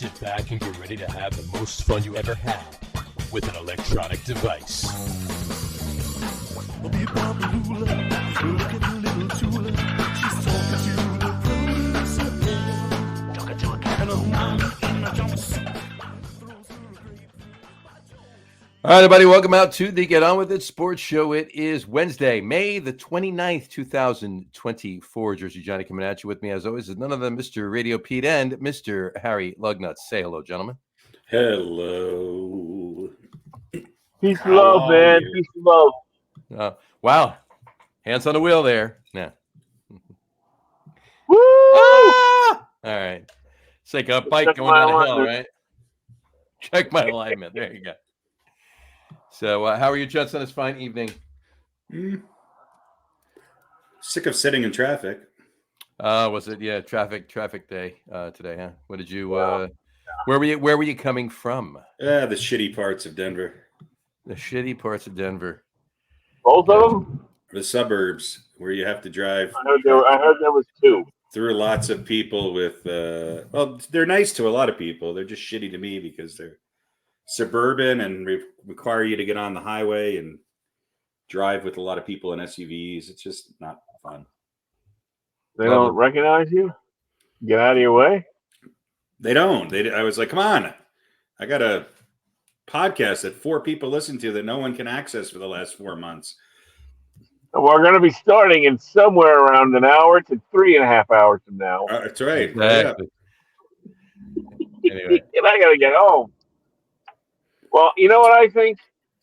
Sit back and get ready to have the most fun you ever had with an electronic device. All right, everybody, welcome out to the Get On With It Sports Show. It is Wednesday, May the 29th, 2024. Jersey Johnny coming at you. With me, as always, is none other than Mr. RadioPete and Mr. Harry Lug Nutz. Say hello, gentlemen. Hello. Peace and love, man. Peace and love. Wow. Hands on the wheel there. Yeah. Woo! Ah! All right. It's like a bike going down a hill, right? Check my alignment. There you go. So, how are you, gents, on this fine evening? Sick of sitting in traffic. Was it? Yeah, traffic day today, huh? What did you? Where were you coming from? The shitty parts of Denver. The shitty parts of Denver. Both of them? The suburbs where you have to drive. I heard there was two. Through lots of people with. Well, they're nice to a lot of people. They're just shitty to me because they're suburban and require you to get on the highway and drive with a lot of people in SUVs. It's just not fun. They don't recognize you? Get out of your way? They don't. I was like, come on. I got a podcast that 4 people listen to that no one can access for the last 4 months. We're going to be starting in somewhere around an hour to 3.5 hours from now. That's right. Exactly. Yeah. Anyway. And I got to get home. Well, you know what I think?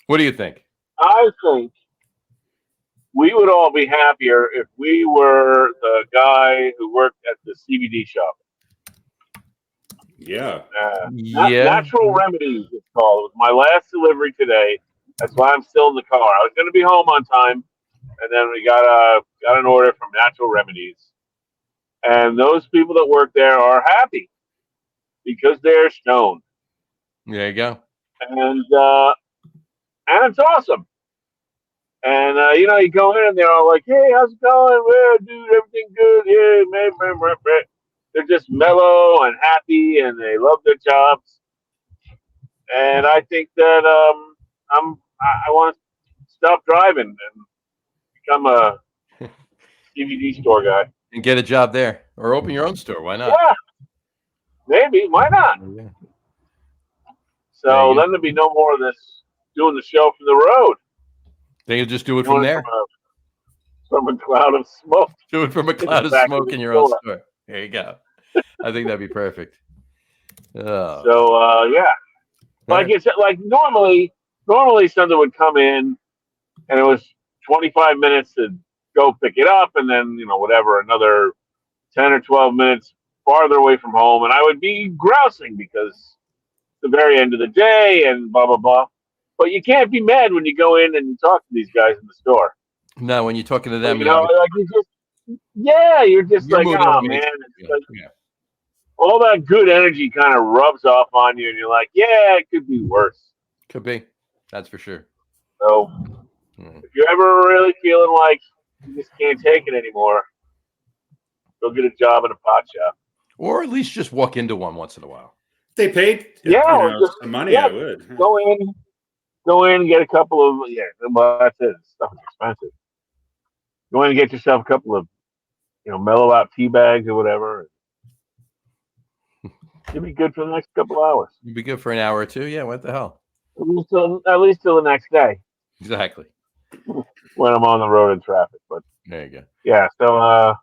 What do you think? I think we would all be happier if we were the guy who worked at the CBD shop. Yeah. Natural Remedies, it's called. It was my last delivery today. That's why I'm still in the car. I was going to be home on time, and then we got an order from Natural Remedies. And those people that work there are happy because they're stoned. There you go. And it's awesome. And, you go in and they're all like, hey, how's it going? Well, dude, everything good. Yeah, man. They're just mellow and happy and they love their jobs. And I think that I want to stop driving and become a DVD store guy. And get a job there or open your own store. Why not? Yeah, maybe. Why not? Yeah. So then there'll be no more of this doing the show from the road. Then you'll just do it from there. From a cloud of smoke. Do it from a cloud of smoke in your own store. There you go. I think that'd be perfect. Oh. So like normally something would come in and it was 25 minutes to go pick it up and then, another 10 or 12 minutes farther away from home and I would be grousing because the very end of the day and blah, blah, blah. But you can't be mad when you go in and you talk to these guys in the store. No, when you're talking to them. You're just like, oh, man. All that good energy kind of rubs off on you, and you're like, yeah, it could be worse. Could be. That's for sure. So if you're ever really feeling like you just can't take it anymore, go get a job in a pot shop. Or at least just walk into one once in a while. They paid some money, I would. Go in, get a couple of, well, that's it. Stuff is expensive. Go in and get yourself a couple of, mellow out tea bags or whatever. You'll be good for the next couple of hours. You'll be good for an hour or two. Yeah, what the hell? At least till the next day. Exactly. When I'm on the road in traffic. But there you go. Yeah, so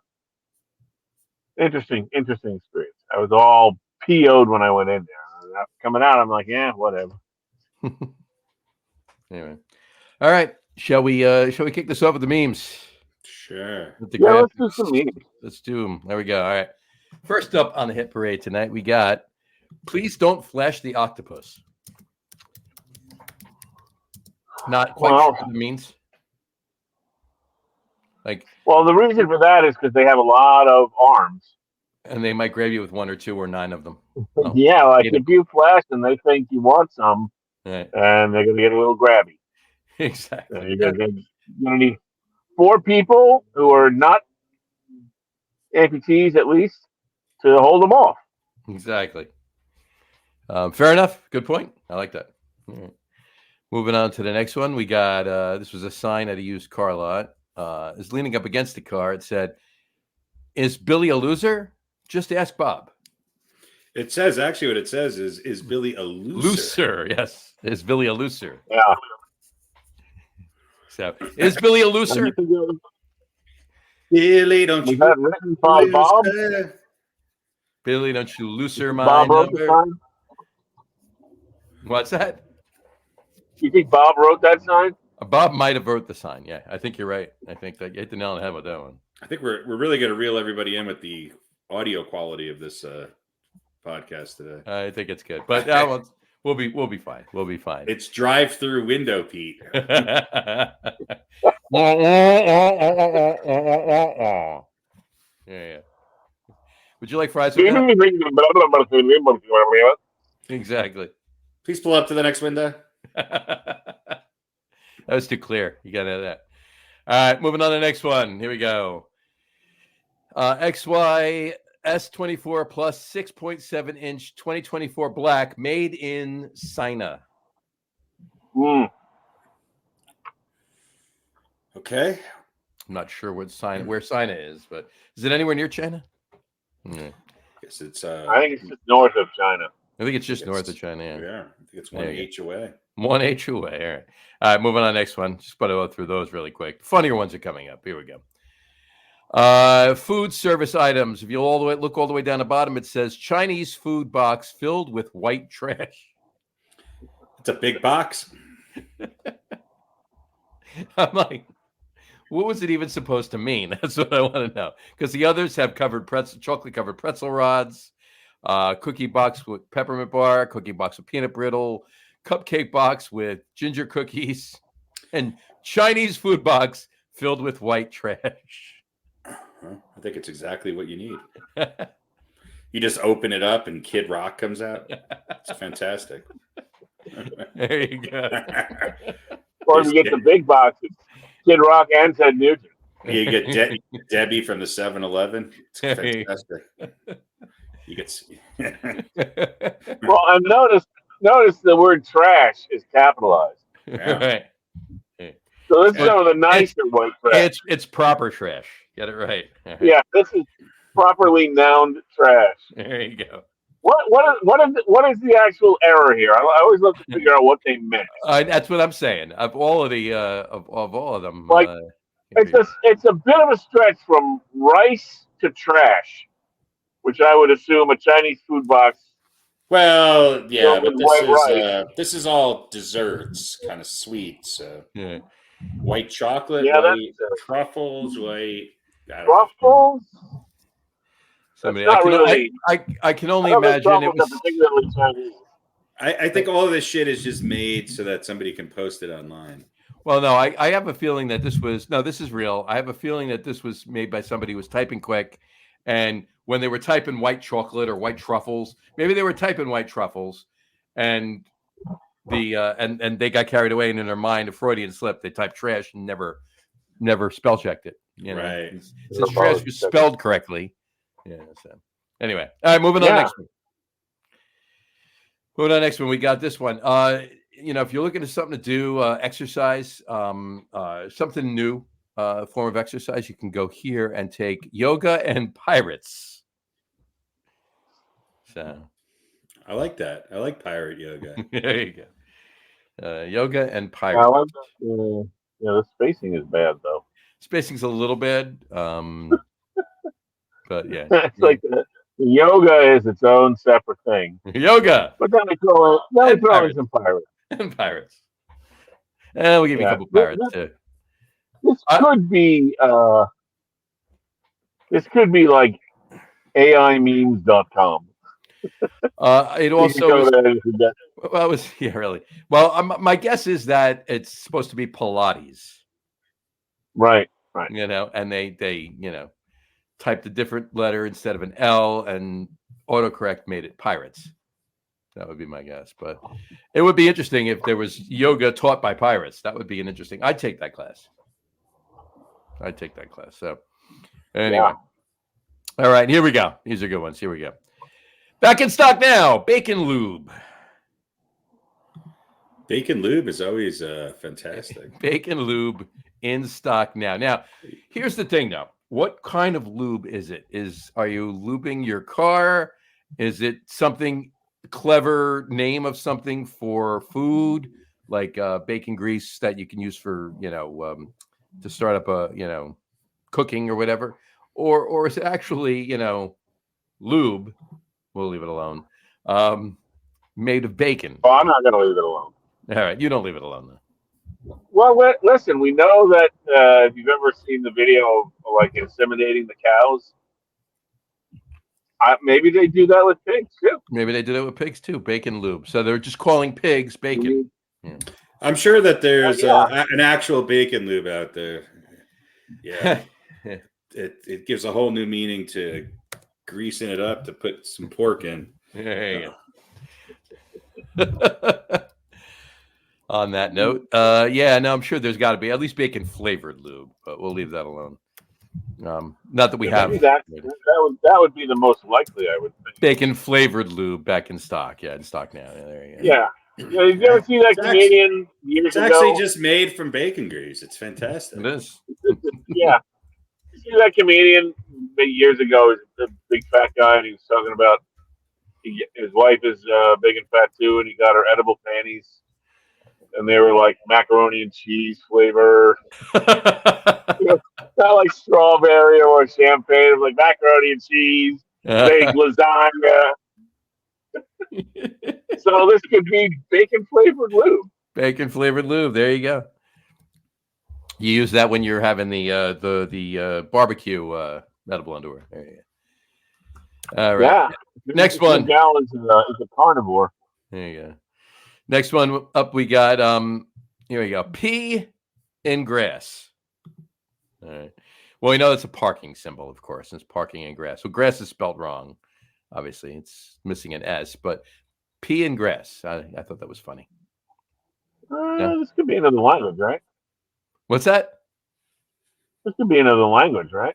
interesting experience. I was all PO'd when I went in there. After coming out, I'm like, yeah, whatever. Anyway. All right. Shall we kick this off with the memes? Sure. Let's do some memes. Let's do them. There we go. All right. First up on the hit parade tonight, we got Please Don't Flash the Octopus. Not quite sure what it means. The reason for that is because they have a lot of arms. And they might grab you with 1 or 2 or 9 of them. Oh, yeah, if you flash and they think you want some, right. And they're going to get a little grabby. Exactly. So you're going to need 4 people who are not amputees, at least, to hold them off. Exactly. Fair enough. Good point. I like that. All right. Moving on to the next one. We got this was a sign at a used car lot. It's leaning up against the car. It said, "Is Billy a loser? Just ask Bob." It says actually what it says is Billy a loser? Loser, yes. Is Billy a loser? Yeah. So, is Billy a loser? Billy, don't Was you? that written by Bob? Billy, don't you looser my Bob wrote the number? sign? What's that? You think Bob wrote that sign? Bob might have wrote the sign. Yeah, I think you're right. I think that you hit the nail on the head with that one. I think we're really going to reel everybody in with the audio quality of this podcast today. I think it's good, but we'll be fine. We'll be fine. It's drive-through window, Pete. Yeah. Would you like fries with that? Exactly. Please pull up to the next window. That was too clear. You got to know that. All right, moving on to the next one. Here we go. XY S24 plus 6.7 inch 2024 black made in China. Okay. I'm not sure where China is, but is it anywhere near China? I guess it's. I think it's just north of China. I think it's just north of China. Yeah, I think it's 1 H away. 1 H away. All right, moving on to the next one. Just going to go through those really quick. Funnier ones are coming up. Here we go. Food service items. If you look all the way down the bottom, it says Chinese food box filled with white trash. It's a big box. I'm like, what was it even supposed to mean? That's what I want to know. Because the others have chocolate covered pretzel rods, cookie box with peppermint bar, cookie box with peanut brittle, cupcake box with ginger cookies, and Chinese food box filled with white trash. I think it's exactly what you need. You just open it up and Kid Rock comes out. It's fantastic. There you go. Or you get the big box, it's Kid Rock and Ted Nugent. You get Debbie from the 7-Eleven. It's fantastic. You get. Well, and notice the word trash is capitalized. Yeah. Right. So this is some of the nicer white trash. It's proper trash. Get it right. Yeah, this is properly nouned trash. There you go. What is the actual error here? I always love to figure out what they meant. That's what I'm saying. Of all of the of all of them, like it's a bit of a stretch from rice to trash, which I would assume a Chinese food box. Well, yeah, but this is all desserts, kind of sweet. So yeah. White chocolate, white truffles, white truffles. Somebody, I can only imagine it was particularly Chinese. I think all of this shit is just made so that somebody can post it online. Well, no, I have a feeling that this is real. I have a feeling that this was made by somebody who was typing quick, and when they were typing white chocolate or white truffles, maybe they were typing white truffles, and and they got carried away, and in their mind, a Freudian slip, they typed trash and never spell checked it. You know, right? Since trash was spelled correctly. Yeah. So anyway, all right, moving on to the next one. Moving on to the next one, we got this one. If you're looking for something to do, exercise, something new, form of exercise, you can go here and take yoga and pirates. So I like that. I like pirate yoga. There you go. Yoga and pirates. The spacing is bad though. Spacing's a little bad. But yeah, it's like the yoga is its own separate thing. Yoga, but then we throw in some pirates and pirates. And we'll give you a couple pirates too. This could be like AImemes.com. It also really. Well, my guess is that it's supposed to be Pilates, right? And they typed a different letter instead of an L, and autocorrect made it pirates. That would be my guess. But it would be interesting if there was yoga taught by pirates. That would be an interesting. I'd take that class. So anyway. All right, here we go. These are good ones. Here we go. Back in stock now, bacon lube. Bacon lube is always fantastic. Bacon lube in stock now. Now, here's the thing, though. What kind of lube is it? Are you lubing your car? Is it something clever name of something for food, like bacon grease that you can use for to start up a cooking or whatever, or is it actually lube? We'll leave it alone. Made of bacon. Oh, I'm not going to leave it alone. All right, you don't leave it alone though. Well, listen, we know that if you've ever seen the video of like inseminating the cows, maybe they do that with pigs too. Maybe they did it with pigs too, bacon lube. So they're just calling pigs bacon. Yeah. I'm sure that there's an actual bacon lube out there. Yeah, it gives a whole new meaning to greasing it up to put some pork in. There you go. On that note, I'm sure there's got to be at least bacon flavored lube, but we'll leave that alone. Not that we have that would be the most likely, I would think. Bacon flavored lube back in stock. Yeah, in stock now. Yeah, there you go. Yeah. Did you ever see that comedian years ago? It's actually just made from bacon grease. It's fantastic. It is. Yeah. You see that comedian years ago? He's a big fat guy, and he was talking about his wife is big and fat too, and he got her edible panties. And they were like macaroni and cheese flavor. Not like strawberry or champagne. It was like macaroni and cheese, big lasagna. So this could be bacon flavored lube. Bacon flavored lube. There you go. You use that when you're having the barbecue edible underwear. There you go. All right. Yeah. Next one. Gallons is a carnivore. There you go. Next one up, we got here we go. Pea in grass. All right. Well, we know it's a parking symbol, of course, and it's parking in grass. So grass is spelled wrong. Obviously, it's missing an S, but pea in grass. I thought that was funny. This could be another language, right? What's that? This could be another language, right?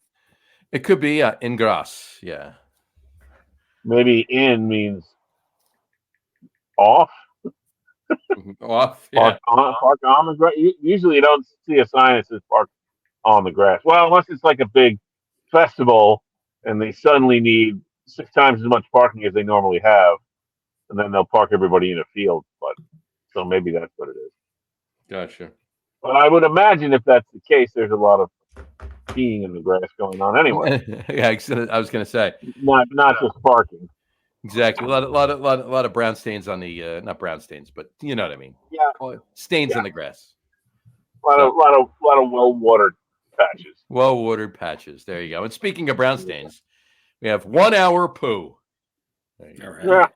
It could be in grass. Yeah. Maybe in means off. Off. Yeah. Park on the grass. Usually you don't see a sign that says park on the grass. Well, unless it's like a big festival and they suddenly need 6 times as much parking as they normally have, and then they'll park everybody in a field. But so maybe that's what it is. Gotcha. But I would imagine if that's the case, there's a lot of peeing in the grass going on anyway. Yeah, I was going to say not just parking. Exactly. A lot of brown stains on the not brown stains, but you know what I mean. Yeah. Stains in the grass. A lot of well watered patches. Well watered patches. There you go. And speaking of brown stains, we have 1 hour poo. There you go. All right. Yeah.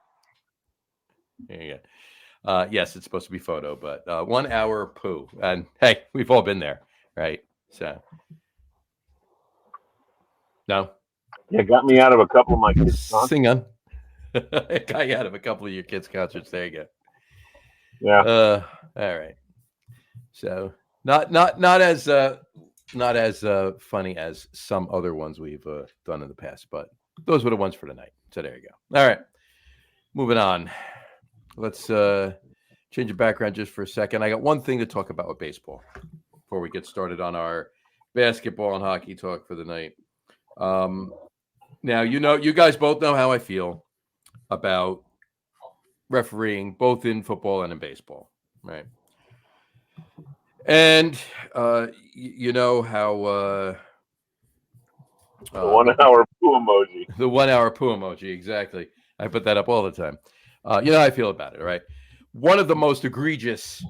There you go. Yes, it's supposed to be photo, but 1 hour poo. And hey, we've all been there, right? So no. Yeah, got me out of a couple of my kids' Sing on. Got you out of a couple of your kids' concerts. There you go. Yeah. All right. So not as funny as some other ones we've done in the past, but those were the ones for tonight. So there you go. All right. Moving on. Let's change the background just for a second. I got one thing to talk about with baseball before we get started on our basketball and hockey talk for the night. Now, you guys both know how I feel about refereeing both in football and in baseball, right? And you know how the 1 hour poo emoji. The 1 hour poo emoji, exactly. I put that up all the time. You know how I feel about it, right? One of the most egregious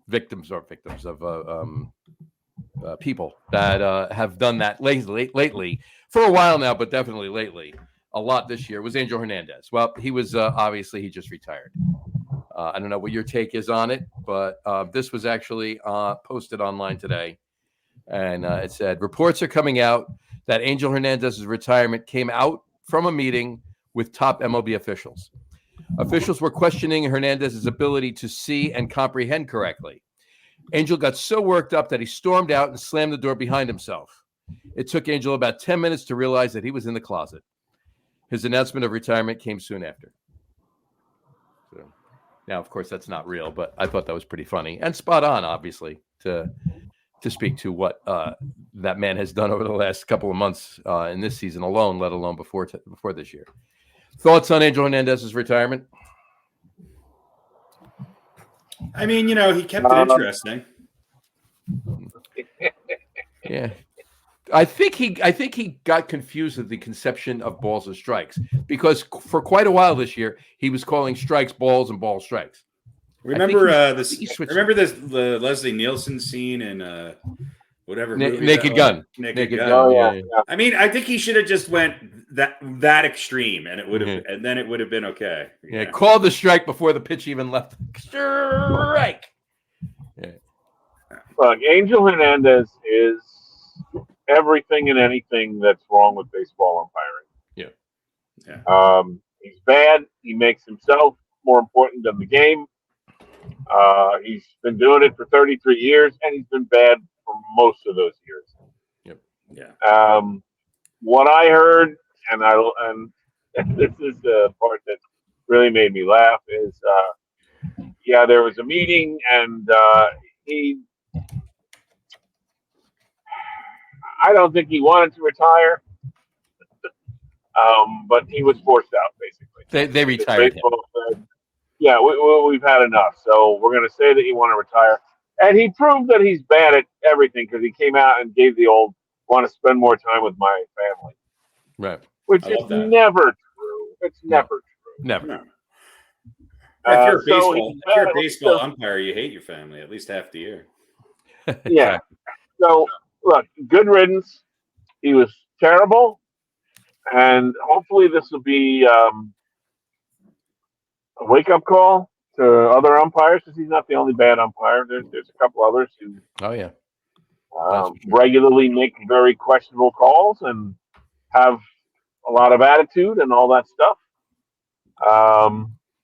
victims of people that have done that lately for a while now, but definitely lately, a lot this year, was Angel Hernandez. Well, he was obviously he just retired. I don't know what your take is on it, but this was actually posted online today, and it said reports are coming out that Angel Hernandez's retirement came out from a meeting with top MLB officials. Officials were questioning Hernandez's ability to see and comprehend correctly. Angel got so worked up that he stormed out and slammed the door behind himself. It took Angel about 10 minutes to realize that he was in the closet. His announcement of retirement came soon after. So, now, of course, that's not real, but I thought that was pretty funny and spot on, obviously, to speak to what that man has done over the last couple of months in this season alone, let alone before this year. Thoughts on Angel Hernandez's retirement? I mean, he kept it interesting. Yeah. I think he got confused with the conception of balls and strikes, because for quite a while this year he was calling strikes balls and ball strikes. Remember the Leslie Nielsen scene in whatever movie Naked Gun. Naked Gun. Oh yeah. I mean, I think he should have just went that extreme, and it would have, and then it would have been okay. Yeah, called the strike before the pitch even left. Strike. Yeah. Look, Angel Hernandez is everything and anything that's wrong with baseball umpiring. Yeah. He's bad. He makes himself more important than the game. He's been doing it for 33 years, and he's been bad for most of those years. Yep. Yeah. What I heard, and this is the part that really made me laugh, is there was a meeting, and I don't think he wanted to retire, but he was forced out, basically. They retired him. Said, yeah, we've had enough, so we're going to say that you want to retire. And he proved that he's bad at everything, because he came out and gave the old, want to spend more time with my family. Right. Which is never true. It's never true. Never. No. If you're a baseball umpire, you hate your family at least half the year. Yeah. So, look, good riddance. He was terrible. And hopefully this will be a wake-up call to other umpires, because he's not the only bad umpire. There's a couple others who regularly make very questionable calls and have a lot of attitude and all that stuff.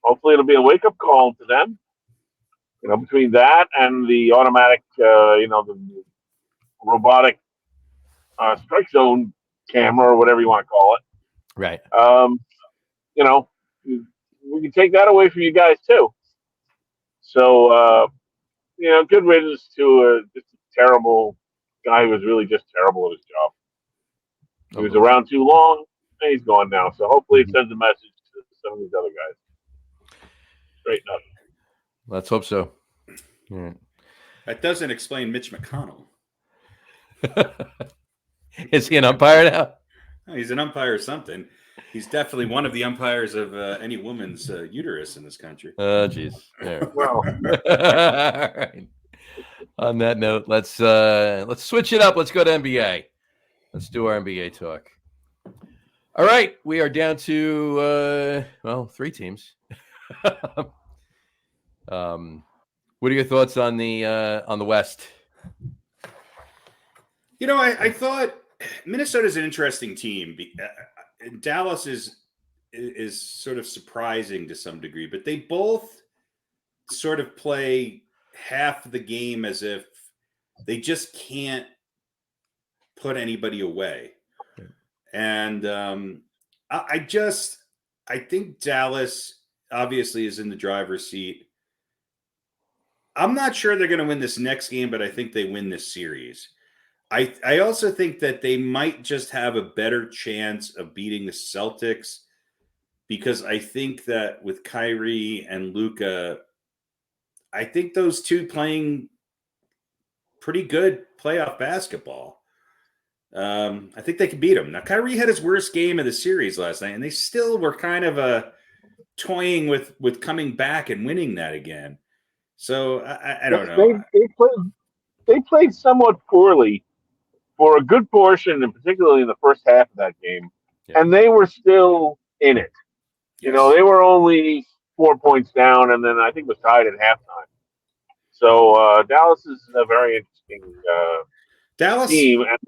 Hopefully it'll be a wake-up call to them. Between that and the automatic, the robotic strike zone camera, or whatever you want to call it. Right. We can take that away from you guys too. So, good riddance to just a terrible guy who was really just terrible at his job. He was around too long, and he's gone now. So hopefully it sends a message to some of these other guys. Straighten up. Let's hope so. Yeah. That doesn't explain Mitch McConnell. Is he an umpire now? No, he's an umpire or something. He's definitely one of the umpires of any woman's uterus in this country. Oh, geez. Yeah. Well, All right. On that note, let's switch it up. Let's go to NBA. Let's do our NBA talk. All right, we are down to 3 teams. What are your thoughts on the West? I thought Minnesota's an interesting team. Dallas is sort of surprising to some degree, but they both sort of play half the game as if they just can't put anybody away. And I think Dallas obviously is in the driver's seat. I'm not sure they're going to win this next game, but I think they win this series. I also think that they might just have a better chance of beating the Celtics, because I think that with Kyrie and Luka, I think those two playing pretty good playoff basketball. I think they can beat them. Now, Kyrie had his worst game of the series last night, and they still were kind of toying with coming back and winning that again. So I don't know. They played somewhat poorly for a good portion, and particularly in the first half of that game, and they were still in it. Yes. They were only 4 points down, and then I think it was tied at halftime. So Dallas is a very interesting team. And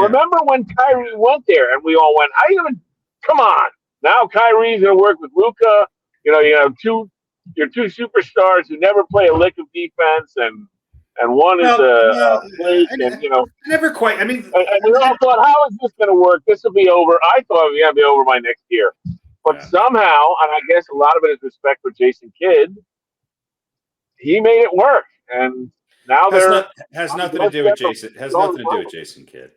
remember when Kyrie went there, and we all went, come on. Now Kyrie's going to work with Luka. You have your two superstars who never play a lick of defense, and and one is a flake, and never quite. I mean, and we all thought, how is this going to work? This will be over. I thought it was going to be over by next year, but somehow, and I guess a lot of it is respect for Jason Kidd, he made it work, and now has nothing to do with Jason. Has nothing to do with Jason Kidd.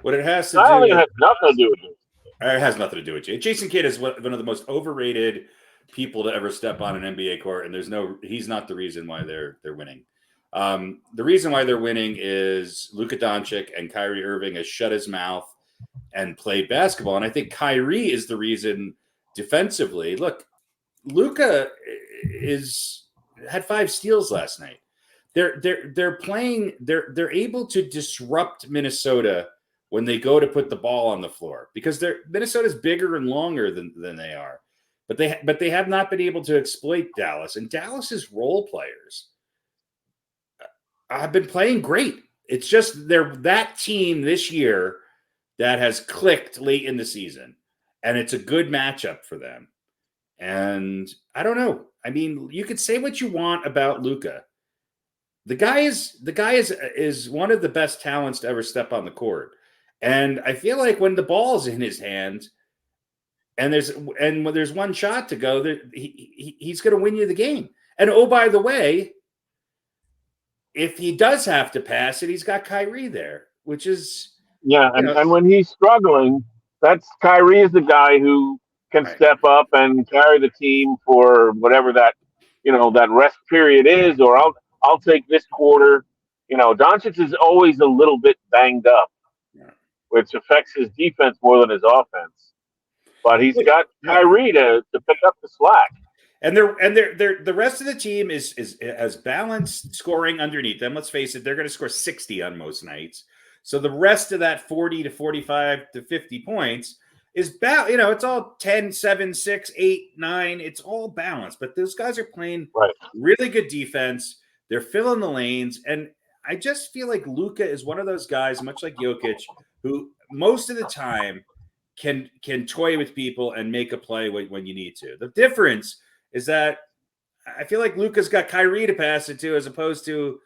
What it has to do. I don't think it has nothing to do with it. It has nothing to do with Jason. Jason Kidd is one of the most overrated people to ever step on an NBA court, and he's not the reason why they're winning. The reason why they're winning is Luka Doncic and Kyrie Irving has shut his mouth and played basketball, and I think Kyrie is the reason defensively. Look, Luka had 5 steals last night. They're playing. They're able to disrupt Minnesota when they go to put the ball on the floor because Minnesota's bigger and longer than they are. But they have not been able to exploit Dallas, and Dallas's role players have been playing great. It's just they're that team this year that has clicked late in the season, and it's a good matchup for them. And I don't know. I mean, you could say what you want about Luka. The guy is one of the best talents to ever step on the court, and I feel like when the ball's in his hands. And when there's one shot to go, he's going to win you the game. And oh, by the way, if he does have to pass it, he's got Kyrie there, which is and when he's struggling, that's Kyrie is the guy who can step up and carry the team for whatever that rest period is, or I'll take this quarter. Doncic is always a little bit banged up, which affects his defense more than his offense. But he's got Kyrie to pick up the slack. And the rest of the team has balanced scoring underneath them. Let's face it, they're going to score 60 on most nights. So the rest of that 40 to 45 to 50 points is it's all 10, 7, 6, 8, 9. It's all balanced. But those guys are playing really good defense. They're filling the lanes. And I just feel like Luka is one of those guys, much like Jokic, who most of the time can toy with people and make a play when you need to. The difference is that I feel like Luka's got Kyrie to pass it to, as opposed to,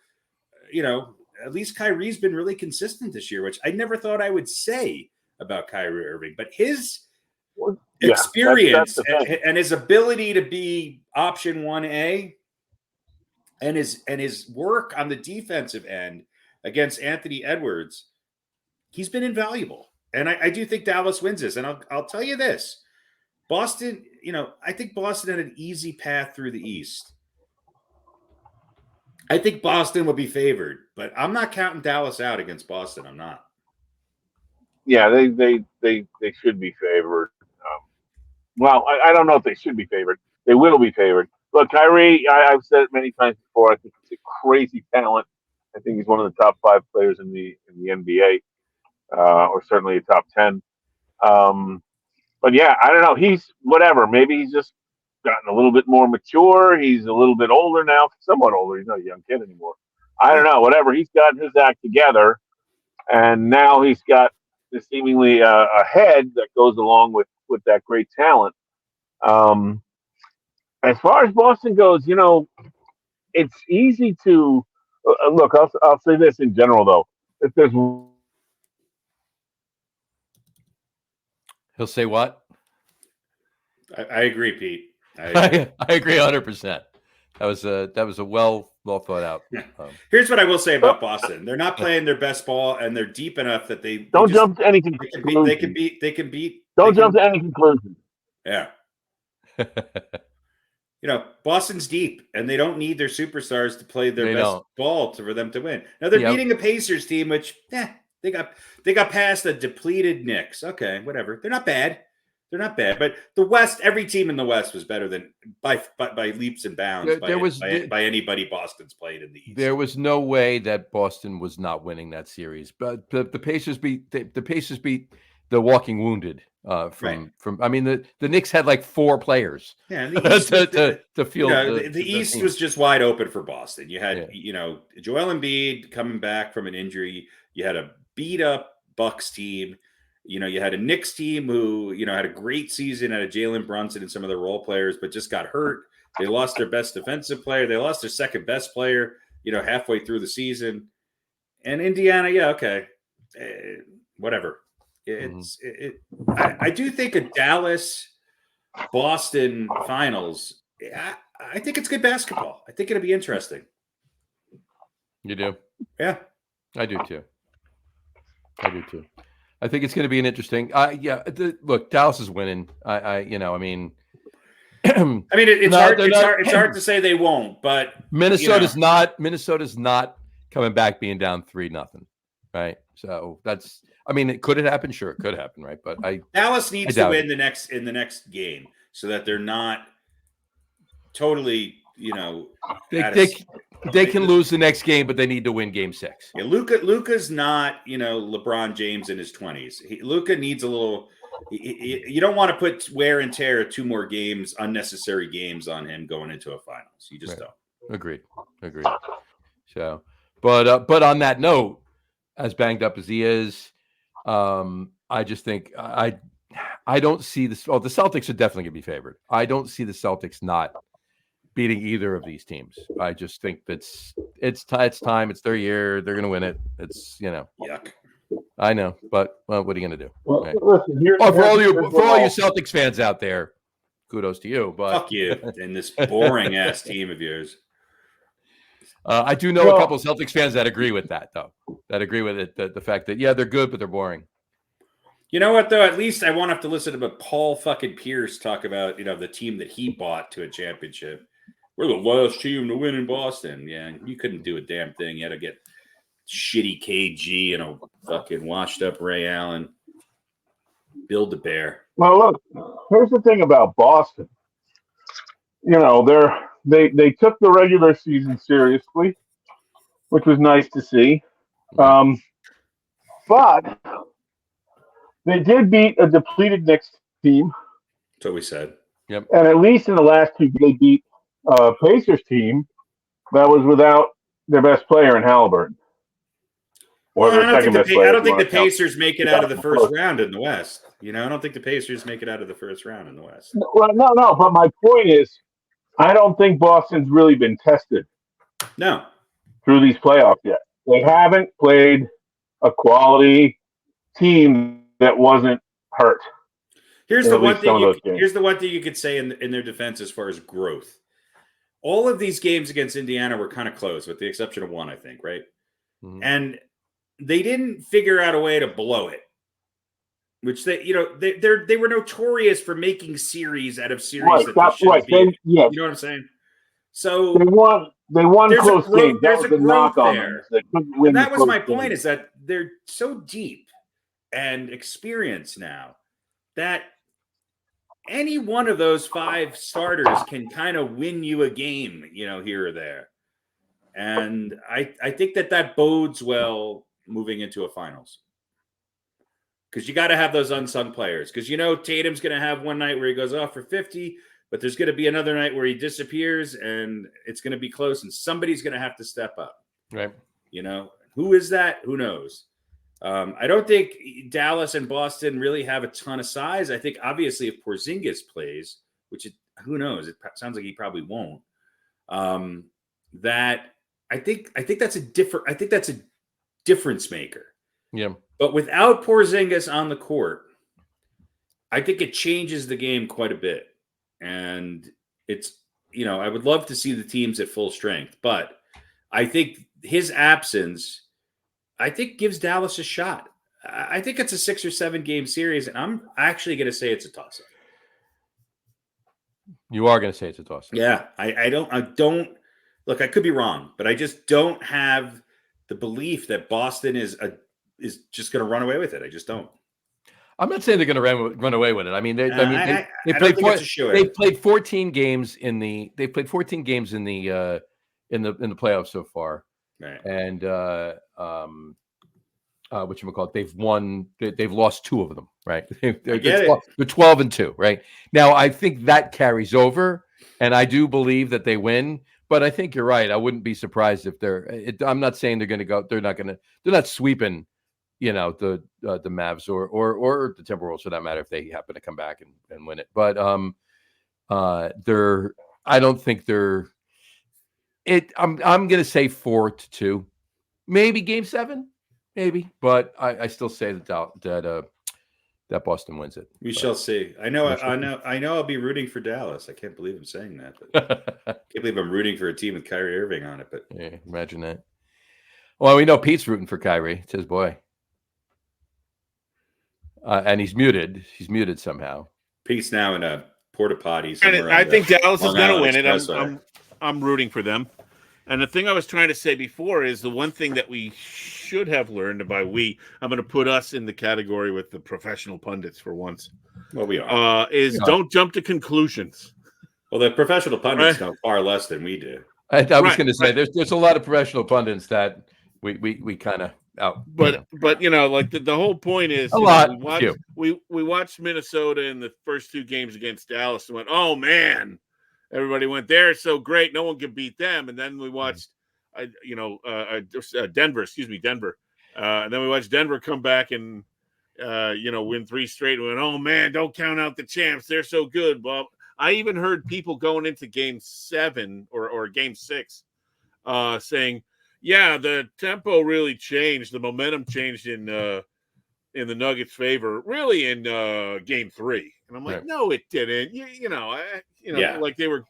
at least Kyrie's been really consistent this year, which I never thought I would say about Kyrie Irving. But his experience and his ability to be option 1A and his work on the defensive end against Anthony Edwards, he's been invaluable. And I do think Dallas wins this. And I'll tell you this. Boston, I think Boston had an easy path through the East. I think Boston would be favored, but I'm not counting Dallas out against Boston. I'm not. Yeah, they should be favored. I don't know if they should be favored. They will be favored. Look, Kyrie, I've said it many times before. I think he's a crazy talent. I think he's one of the top 5 players in the NBA. Or certainly a top 10. But yeah, I don't know. He's whatever. Maybe he's just gotten a little bit more mature. He's a little bit older now, somewhat older. He's not a young kid anymore. I don't know. Whatever. He's got his act together, and now he's got seemingly a head that goes along with that great talent. As far as Boston goes, it's easy to look. I'll say this in general, though. If there's He'll say what? I agree, Pete. I agree 100%. That was a well thought out. Here's what I will say about Boston: they're not playing their best ball, and they're deep enough that they don't jump to any conclusion. They can beat. Don't jump to any conclusion. Yeah. Boston's deep, and they don't need their superstars to play their best ball for them to win. Now they're beating a Pacers team, which they got past the depleted Knicks. Okay, whatever. They're not bad. But the West, every team in the West was better than by leaps and bounds by anybody Boston's played in the East. There was no way that Boston was not winning that series. But the Pacers beat the walking wounded. From I mean the Knicks had like 4 players. Yeah, and the East, to feel the East was just wide open for Boston. You had Joel Embiid coming back from an injury. You had a beat up Bucks team. You had a Knicks team who, had a great season, had a Jalen Brunson and some of their role players, but just got hurt. They lost their best defensive player. They lost their second best player. halfway through the season. And Indiana, yeah, okay, whatever. I do think a Dallas Boston finals. I think it's good basketball. I think it'll be interesting. You do? Yeah, I do too. I think it's going to be an interesting. Look, Dallas is winning. It's hard to say they won't, but Minnesota's not coming back being down 3-0, right? So that's. I mean, could it happen? Sure, it could happen, right? But Dallas needs to win in the next game so that they're not totally, they can lose the next game, but they need to win Game 6. Yeah, Luka's not, LeBron James in his 20s. Luka needs a little. You don't want to put wear and tear of 2 more games, unnecessary games on him going into a finals. You just don't. Agreed. So, but on that note, as banged up as he is, I just think I don't see this. Oh, the Celtics are definitely going to be favored. I don't see the Celtics not beating either of these teams. I just think it's time. It's their year. They're going to win it. It's yuck. I know, but what are you going to do? Well, right? Listen, for all you Celtics fans out there, kudos to you. But fuck you and this boring ass team of yours. I do know a couple of Celtics fans that agree with that, though. That agree with it. The fact that they're good, but they're boring. You know what, though? At least I won't have to listen to Paul fucking Pierce talk about the team that he bought to a championship. We're the last team to win in Boston. Yeah, you couldn't do a damn thing. You had to get shitty KG and a fucking washed up Ray Allen. Build the bear. Well, look, here's the thing about Boston. They took the regular season seriously, which was nice to see. But they did beat a depleted Knicks team. That's what we said. Yep. And at least in the last 2, they beat a Pacers team that was without their best player in Halliburton. I don't think the Pacers make it out of the first round in the West. I don't think the Pacers make it out of the first round in the West. Well, no. But my point is, I don't think Boston's really been tested. No. Through these playoffs yet. They haven't played a quality team that wasn't hurt. Here's the one thing you could say in their defense as far as growth. All of these games against Indiana were kind of close, with the exception of one, I think, right? Mm-hmm. And they didn't figure out a way to blow it, which they were notorious for making series out of series that they shouldn't be. You know what I'm saying? So they won close games. There's a growth there. And that was my point, is that they're so deep and experienced now that any one of those 5 starters can kind of win you a game, here or there. And I think that bodes well moving into a finals. Because you got to have those unsung players. Because Tatum's going to have one night where he goes off for 50, but there's going to be another night where he disappears, and it's going to be close, and somebody's going to have to step up. Right. Who is that? Who knows? I don't think Dallas and Boston really have a ton of size. I think obviously if Porzingis plays, who knows? It sounds like he probably won't. That I think that's a difference maker. Yeah. But without Porzingis on the court, I think it changes the game quite a bit. And it's, I would love to see the teams at full strength, but I think his absence, gives Dallas a shot. I think it's a 6 or 7 game series, and I'm actually going to say it's a toss-up. You are going to say it's a toss-up? Yeah. I don't look, I could be wrong, but I just don't have the belief that Boston is just going to run away with it. I just don't. I'm not saying they're going to run away with it. I mean, they played 14 games in the playoffs so far. Right. And they've lost 2 of them, right? They're 12-2, right? Now I think that carries over, and I do believe that they win, but I think you're right. I wouldn't be surprised if I'm not saying they're going to go. They're not sweeping, the Mavs or the Timberwolves for that matter, if they happen to come back and win it. But I don't think they're I'm going to say 4-2, maybe Game 7, maybe, but I still say that Boston wins it. We shall see. I know. I'll be rooting for Dallas. I can't believe I'm saying that. But I can't believe I'm rooting for a team with Kyrie Irving on it. But yeah, imagine that. Well, we know Pete's rooting for Kyrie. It's his boy, and he's muted. He's muted somehow. Pete's now in a porta potty. And I think Dallas is going to win it. I'm rooting for them. And the thing I was trying to say before is the one thing that we should have learned, and by we, I'm going to put us in the category with the professional pundits for once. Well, we are. Don't jump to conclusions. Well, the professional pundits know far less than we do. I was going to say there's a lot of professional pundits that we kind of out. But like the whole point is we watched Minnesota in the first 2 games against Dallas and went, oh man. Everybody went, they're so great. No one can beat them. And then we watched, Denver. And then we watched Denver come back and, win 3 straight. And went, oh, man, don't count out the champs. They're so good. Well, I even heard people going into Game 7 or Game 6 saying, yeah, the tempo really changed. The momentum changed in the Nuggets' favor, really in Game 3. And I'm like, right. No, it didn't. Like they were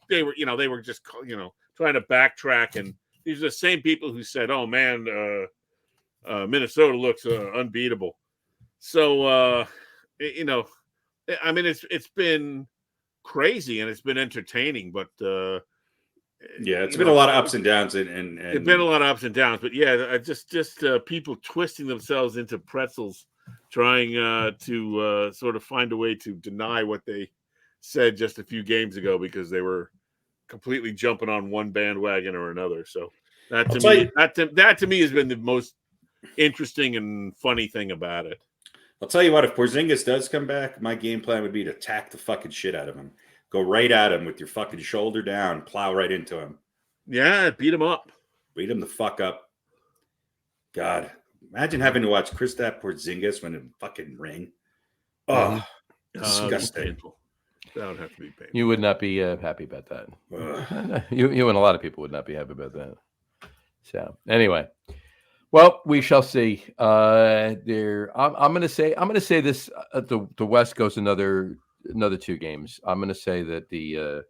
just trying to backtrack. And these are the same people who said, "Oh man, Minnesota looks unbeatable." So it's been crazy and it's been entertaining, but it's been a lot of ups and downs, and it's been a lot of ups and downs. But yeah, just people twisting themselves into pretzels, trying to sort of find a way to deny what they said just a few games ago because they were completely jumping on one bandwagon or another. So that to me has been the most interesting and funny thing about it. I'll tell you what, if Porzingis does come back, my game plan would be to attack the fucking shit out of him. Go right at him with your fucking shoulder down, plow right into him. Yeah, beat him up. Beat him the fuck up. God. Imagine having to watch Kristaps Porzingis win a fucking ring. Oh, disgusting. That would have to be painful. You would not be happy about that. You and a lot of people would not be happy about that. So anyway, well, we shall see. I'm going to say this. The West goes another 2 games. I'm going to say that the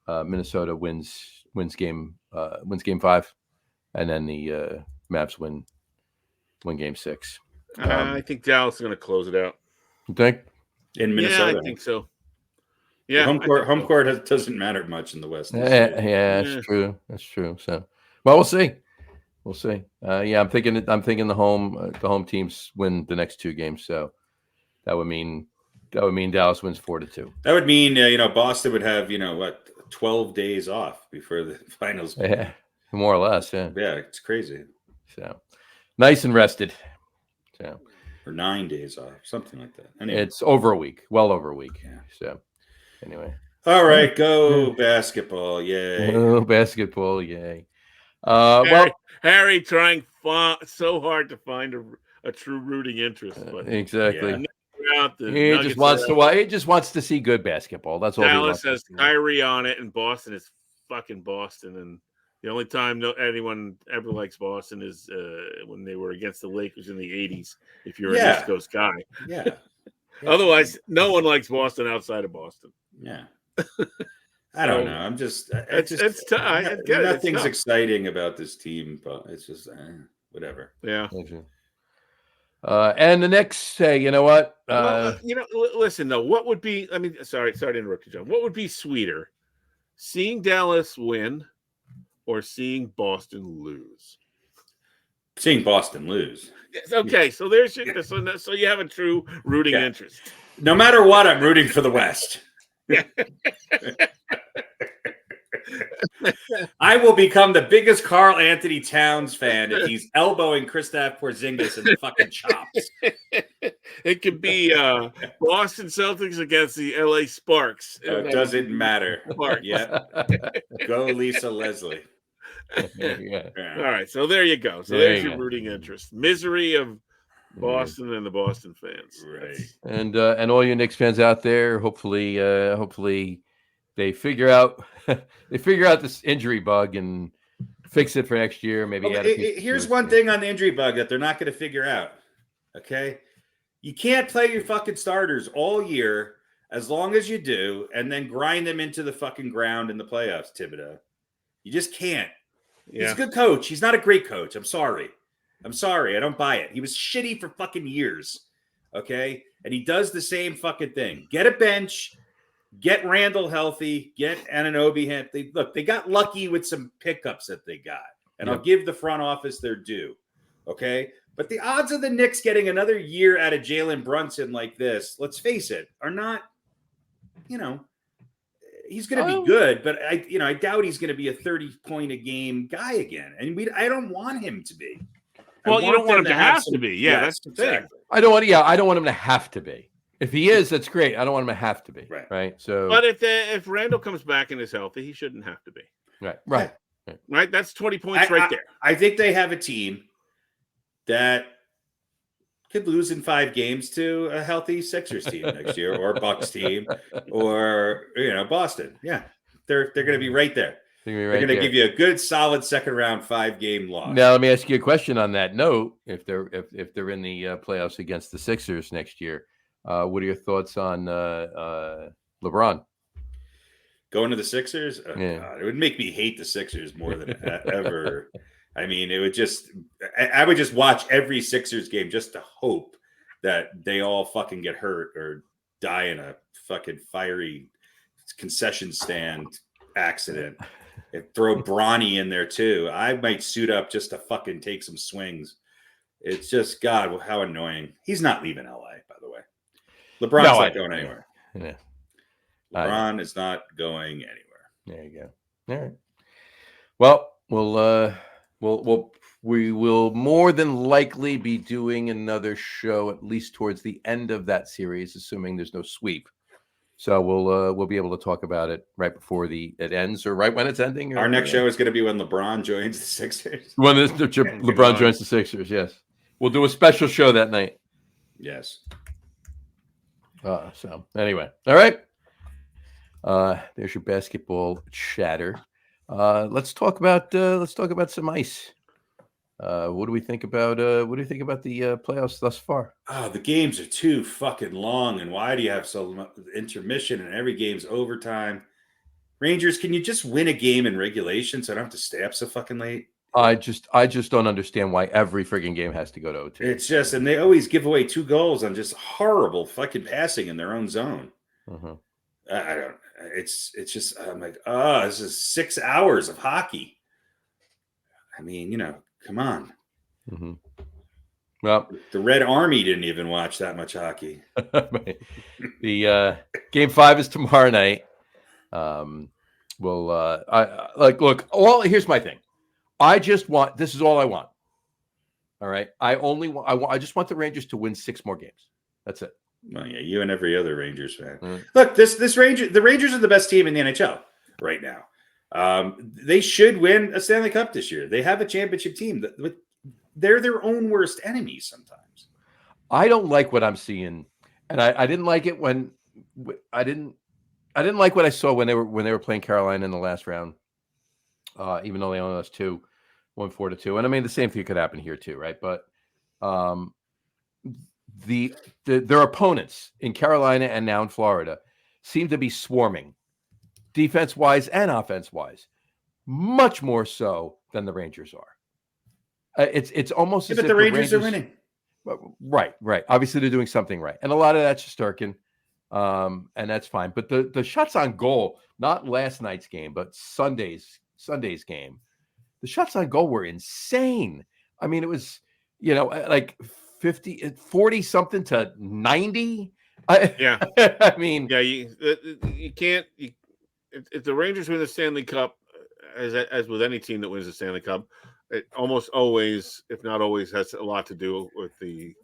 Minnesota wins game 5, and then the Mavs win Game 6. I think Dallas is going to close it out. You think? In Minnesota? Yeah, I think so. Yeah, home court doesn't matter much in the West. That's true. That's true. So, well, we'll see. I'm thinking the home teams win the next 2 games. So that would mean Dallas wins 4-2. That would mean Boston would have 12 days off before the finals. Yeah, more or less. Yeah. Yeah, it's crazy. So nice and rested. So or 9 days off, something like that. Anyway. It's over a week, well over a week. Yeah. So anyway. All right, go basketball. Yay. Oh, basketball. Yay. Harry trying so hard to find a true rooting interest. But exactly. Yeah. He just wants to see good basketball. That's all. Dallas has Kyrie on it, and Boston is fucking Boston. And the only time anyone ever likes Boston is when they were against the Lakers in the 80s, if you're an East Coast guy. Yeah. Otherwise, no one likes Boston outside of Boston. Yeah. I don't know. I'm just. It's tough. Nothing's exciting about this team, but it's just whatever. Yeah. And the next, you know what? Listen though. What would be? I mean, sorry to interrupt you, John. What would be sweeter, seeing Dallas win, or seeing Boston lose? Seeing Boston lose. Okay, so there's your, so you have a true rooting interest. No matter what, I'm rooting for the West. I will become the biggest Karl Anthony Towns fan if he's elbowing Kristaps Porzingis in the fucking chops. It could be Boston Celtics against the LA Sparks. It doesn't matter. Yeah. Go Lisa Leslie. Yeah. All right, so there you go. So there's your rooting interest. Misery of Boston and the Boston fans. Right. And all you Knicks fans out there, hopefully they figure out this injury bug and fix it for next year. Maybe here's one thing on the injury bug that they're not going to figure out. Okay, you can't play your fucking starters all year as long as you do, and then grind them into the fucking ground in the playoffs. Thibodeau, you just can't. Yeah. He's a good coach. He's not a great coach. I'm sorry. I don't buy it. He was shitty for fucking years. Okay, and he does the same fucking thing. Get a bench. Get Randall healthy. Get Anunoby healthy. Look, they got lucky with some pickups that they got. And I'll give the front office their due. Okay? But the odds of the Knicks getting another year out of Jalen Brunson like this, let's face it, are not, he's going to be good, but I doubt he's going to be a 30-point-a-game guy again. And I don't want him to be. Well, you don't want him to have to be. Yeah, that's the thing. Exactly. I don't want him to have to be. If he is, that's great. I don't want him to have to be. Right. So, but if Randall comes back and is healthy, he shouldn't have to be. Right. That's 20 points right there. I think they have a team that could lose in 5 games to a healthy Sixers team next year, or Bucks team, or Boston. Yeah, they're going to be right there. They're going to give you a good, solid second round 5-game loss. Now, let me ask you a question on that note. If they're in the playoffs against the Sixers next year. What are your thoughts on LeBron going to the Sixers? Oh, God, it would make me hate the Sixers more than ever. I mean, it would just. I would just watch every Sixers game just to hope that they all fucking get hurt or die in a fucking fiery concession stand accident. And throw Bronny in there too. I might suit up just to fucking take some swings. It's just, God, how annoying. He's not leaving LA, by the way. LeBron's not going anywhere. Yeah. LeBron is not going anywhere. There you go. All right. Well, we will more than likely be doing another show at least towards the end of that series, assuming there's no sweep. So we'll be able to talk about it right before it ends, or right when it's ending. Our next show is going to be when LeBron joins the Sixers. When LeBron joins the Sixers, yes. We'll do a special show that night. Yes. So anyway, all right. There's your basketball chatter. Let's talk about some ice. What do we think about the playoffs thus far? Oh, the games are too fucking long, and why do you have so much intermission and every game's overtime? Rangers, can you just win a game in regulation so I don't have to stay up so fucking late? I just don't understand why every frigging game has to go to OT. It's just, and they always give away 2 goals on just horrible fucking passing in their own zone. Mm-hmm. I don't. It's just, I'm like, this is 6 hours of hockey. I mean, come on. Mm-hmm. Well, the Red Army didn't even watch that much hockey. The game 5 is tomorrow night. Here's my thing. This is all I want. All right. I just want the Rangers to win 6 more games. That's it. Well, yeah, you and every other Rangers fan. Mm. Look, the Rangers are the best team in the NHL right now. They should win a Stanley Cup this year. They have a championship team. They're their own worst enemies sometimes. I don't like what I'm seeing, and I didn't like it when I didn't like what I saw when they were playing Carolina in the last round. Even though they only lost 2, 1-4-2, and I mean the same thing could happen here too, right? But their opponents in Carolina and now in Florida seem to be swarming, defense-wise and offense-wise, much more so than the Rangers are. It's almost as if the Rangers are winning. Right. Obviously, they're doing something right, and a lot of that's Shesterkin, and that's fine. But the shots on goal, not last night's game, but Sunday's game, the shots on goal were insane. I mean, it was like 40 something to 90. Yeah. I mean, yeah, you can't. If the Rangers win the Stanley Cup, as with any team that wins the Stanley Cup, it almost always, if not always, has a lot to do with the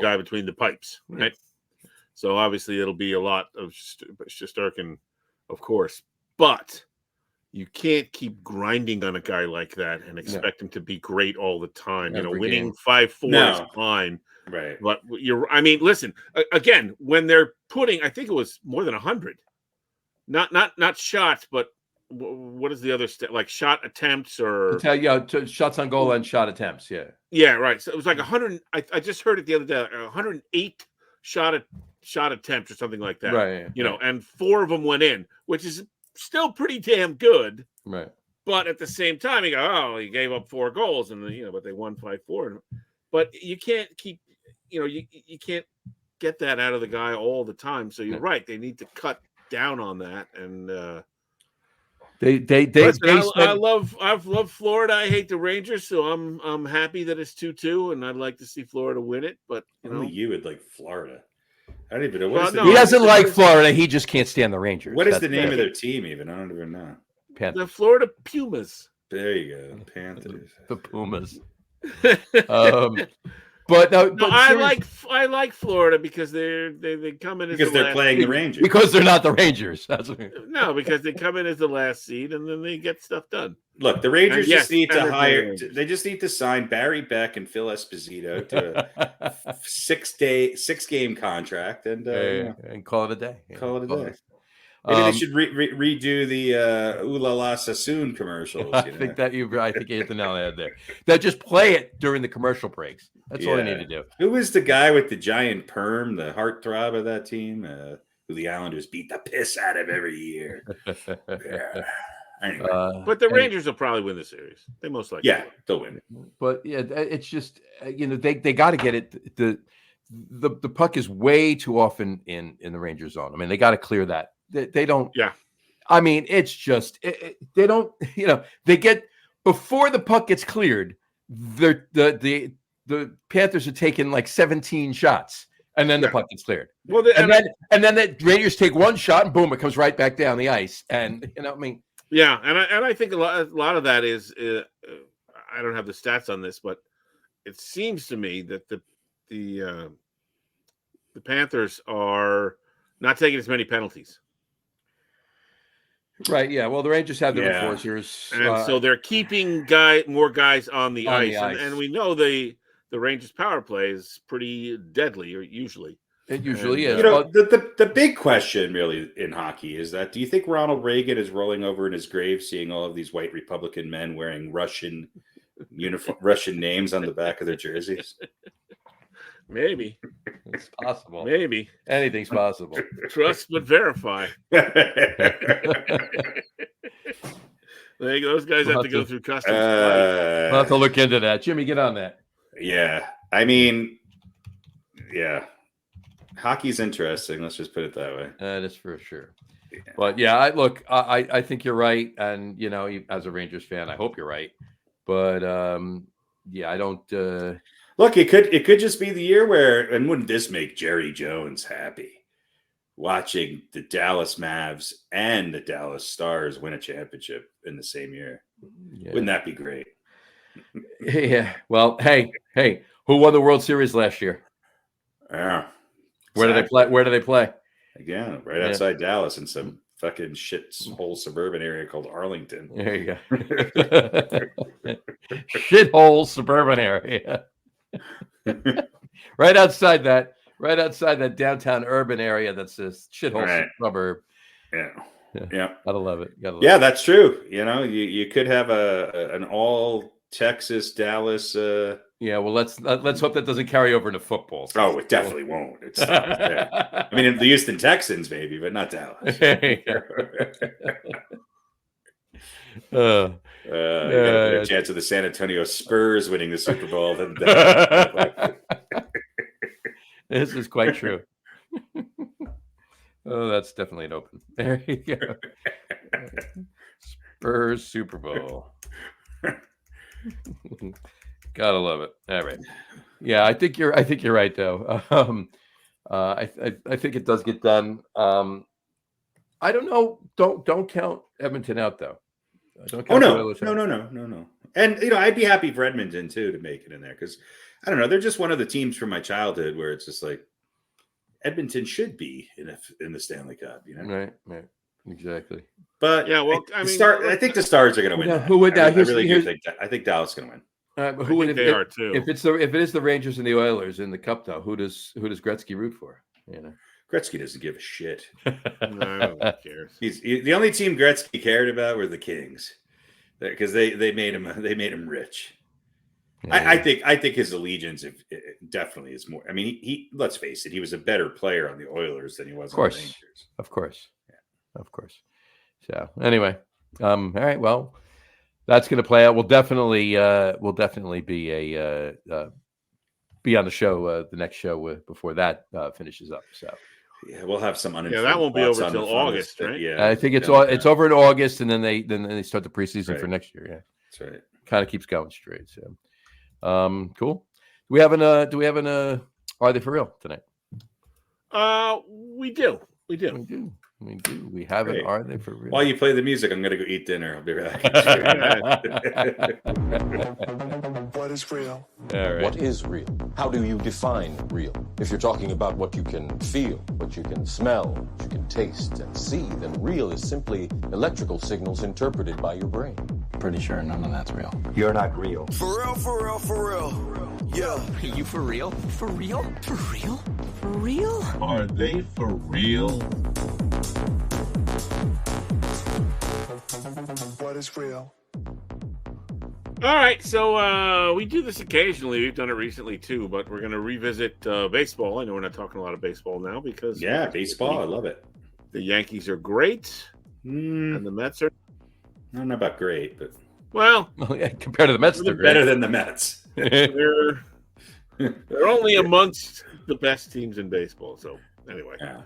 guy between the pipes, right? Yeah. So obviously it'll be a lot of Shesterkin, of course, but you can't keep grinding on a guy like that and expect him to be great all the time. Every winning game. 5-4 is fine, right? But listen, again, when they're putting, I think it was more than 100, not shots, but what is the other like shot attempts or shots on goal and shot attempts. Yeah. Yeah, right. So it was like 100. I just heard it the other day. 108 shot attempts or something like that. Right. You know, and 4 of them went in, which is still pretty damn good. Right. But at the same time, you go, oh, he gave up 4 goals, and but they won 5-4. But you can't keep, you can't get that out of the guy all the time. So you're right. They need to cut down on that. And I love Florida. I hate the Rangers, so I'm happy that it's 2-2, and I'd like to see Florida win it. But only you would like Florida. I don't even know he doesn't like Florida. He just can't stand the Rangers. What is the name of their team? Even I don't even know. Panthers. The Florida Pumas. There you go, Panthers. The Pumas. But I like Florida because they come in because they're playing the Rangers. Because they're not the Rangers. No, because they come in as the last seed and then they get stuff done. Look, the Rangers just need to hire. They just need to sign Barry Beck and Phil Esposito to a 6-game contract and call it a day. Call it a day. Maybe they should redo the "Ooh La La Sassoon" commercials. I think you hit the nail on the head there. They'll just play it during the commercial breaks. That's all they need to do. Who was the guy with the giant perm, the heartthrob of that team? Who the Islanders beat the piss out of every year. Yeah. Anyway. But the Rangers will probably win the series. They most likely. Yeah, they'll win. But yeah, it's just they got to get it. The puck is way too often in the Ranger zone. I mean, they got to clear that. They don't. Yeah. I mean, it's just they don't. They get before the puck gets cleared. The Panthers are taking like 17 shots, and then the puck gets cleared. Well, and then the Rangers take one shot, and boom, it comes right back down the ice. And I mean, yeah, and I think a lot of that is I don't have the stats on this, but it seems to me that the Panthers are not taking as many penalties. Right. Yeah. Well, the Rangers have their enforcers, and so they're keeping more guys on the ice. And we know the Rangers power play is pretty deadly, or usually. It usually is. The big question really in hockey is that do you think Ronald Reagan is rolling over in his grave seeing all of these white Republican men wearing Russian names on the back of their jerseys? Maybe. It's possible. Maybe. Anything's possible. Trust but verify. Those guys have to go through customs. We'll have to look into that. Jimmy, get on that. Yeah. I mean, yeah. Hockey's interesting. Let's just put it that way. That is for sure. Yeah. But yeah, I think you're right. And, as a Rangers fan, I hope you're right. But, I don't... Look, it could just be the year where, and wouldn't this make Jerry Jones happy? Watching the Dallas Mavs and the Dallas Stars win a championship in the same year. Yeah. Wouldn't that be great? Yeah. Well, hey, who won the World Series last year? Yeah. Where do they play? Where do they play? Again, right outside Dallas in some fucking shithole suburban area called Arlington. There you go. Shithole suburban area. right outside that downtown urban area that's this shithole suburb. Yeah. Gotta love it. That's true. You could have an all Texas Dallas. Well, let's hope that doesn't carry over into football. Oh, it definitely won't. It's I mean, the Houston Texans maybe, but not Dallas. You got a better chance of the San Antonio Spurs winning the Super Bowl than This is quite true. Oh, that's definitely an open. There you go. Spurs Super Bowl. Gotta love it. All right. Yeah, I think you're right though. I think it does get done. I don't know. Don't count Edmonton out though. No. And I'd be happy for Edmonton too to make it in there because I don't know. They're just one of the teams from my childhood where it's just like Edmonton should be in the Stanley Cup. Right. Exactly. But I think the Stars are going to win. Who would that? I think Dallas is going to win. Who would they are too? If it is the Rangers and the Oilers in the Cup though, who does Gretzky root for? Gretzky doesn't give a shit. No one cares. The only team Gretzky cared about were the Kings, because they made him rich. Yeah. I think his allegiance definitely is more. I mean, he let's face it, he was a better player on the Oilers than he was on the Rangers. Of course. So anyway, all right. Well, that's going to play out. We'll definitely be on the show, the next show before that finishes up. So yeah, we'll have some uninformed. Yeah, that won't be thoughts over on till the fun of August, it. right? Yeah, I think it's over in August, and then they start the preseason for Right. next year. Yeah, That's right. kind of keeps going straight. So, cool. Do we have an Are They For Real tonight? We do. We have an Great. Are They For Real? While you play the music, I'm going to go eat dinner. I'll be back. What is real? All right. What is real? How do you define real? If you're talking about what you can feel, what you can smell, what you can taste and see, then real is simply electrical signals interpreted by your brain. Pretty sure none of that's real. You're not real. For real, for real, for real. Yeah. Are you for real? For real? For real? For real? Are they for real? What is real? All right, so we do this occasionally. We've done it recently too, but we're going to revisit baseball. I know we're not talking a lot of baseball now because baseball. I love it. The Yankees are great, and the Mets are I don't know about great, but well. Well, yeah, compared to the Mets, they're better great. than the Mets. They're only amongst the best teams in baseball. So anyway, Yeah.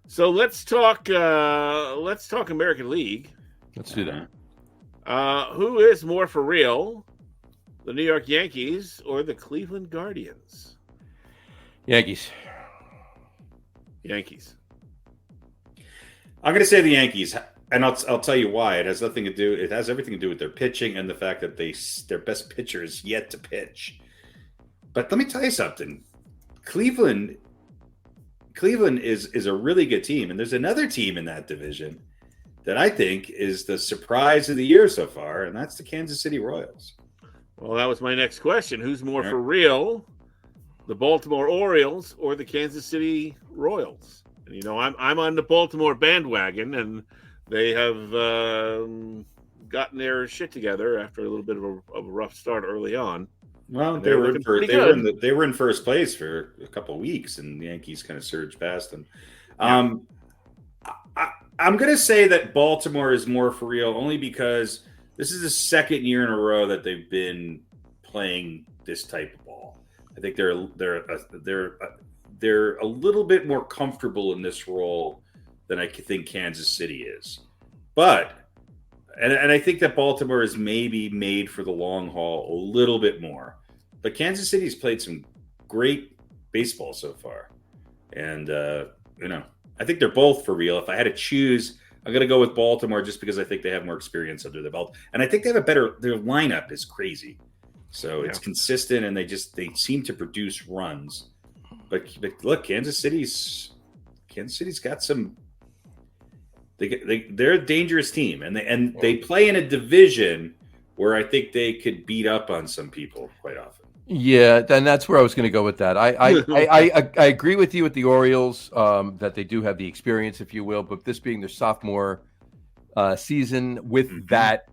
So let's talk American League. Let's do that. Who is more for real, the New York Yankees or the Cleveland Guardians? Yankees. I'm going to say the Yankees, and I'll tell you why. It has nothing to do. It has everything to do with their pitching and the fact that their best pitcher is yet to pitch. But let me tell you something. Cleveland is a really good team, and there's another team in that division that I think is the surprise of the year so far, and that's the Kansas City Royals. Well, that was my next question. Who's more for real, the Baltimore Orioles or the Kansas City Royals? And, I'm on the Baltimore bandwagon, and they have gotten their shit together after a little bit of a rough start early on. Well, they were in first place for a couple of weeks, and the Yankees kind of surged past them. Yeah. I'm going to say that Baltimore is more for real, only because this is the second year in a row that they've been playing this type of ball. I think they're a little bit more comfortable in this role than I think Kansas City is. But and I think that Baltimore is maybe made for the long haul a little bit more. But Kansas City's played some great baseball so far, and I think they're both for real. If I had to choose, I'm going to go with Baltimore just because I think they have more experience under their belt. And I think they have their lineup is crazy. So it's consistent, and they seem to produce runs. But look, Kansas City's got some, they're a dangerous team, and they play in a division where I think they could beat up on some people quite often. Yeah, and that's where I was going to go with that. I agree with you with the Orioles that they do have the experience, if you will, but this being their sophomore season with that,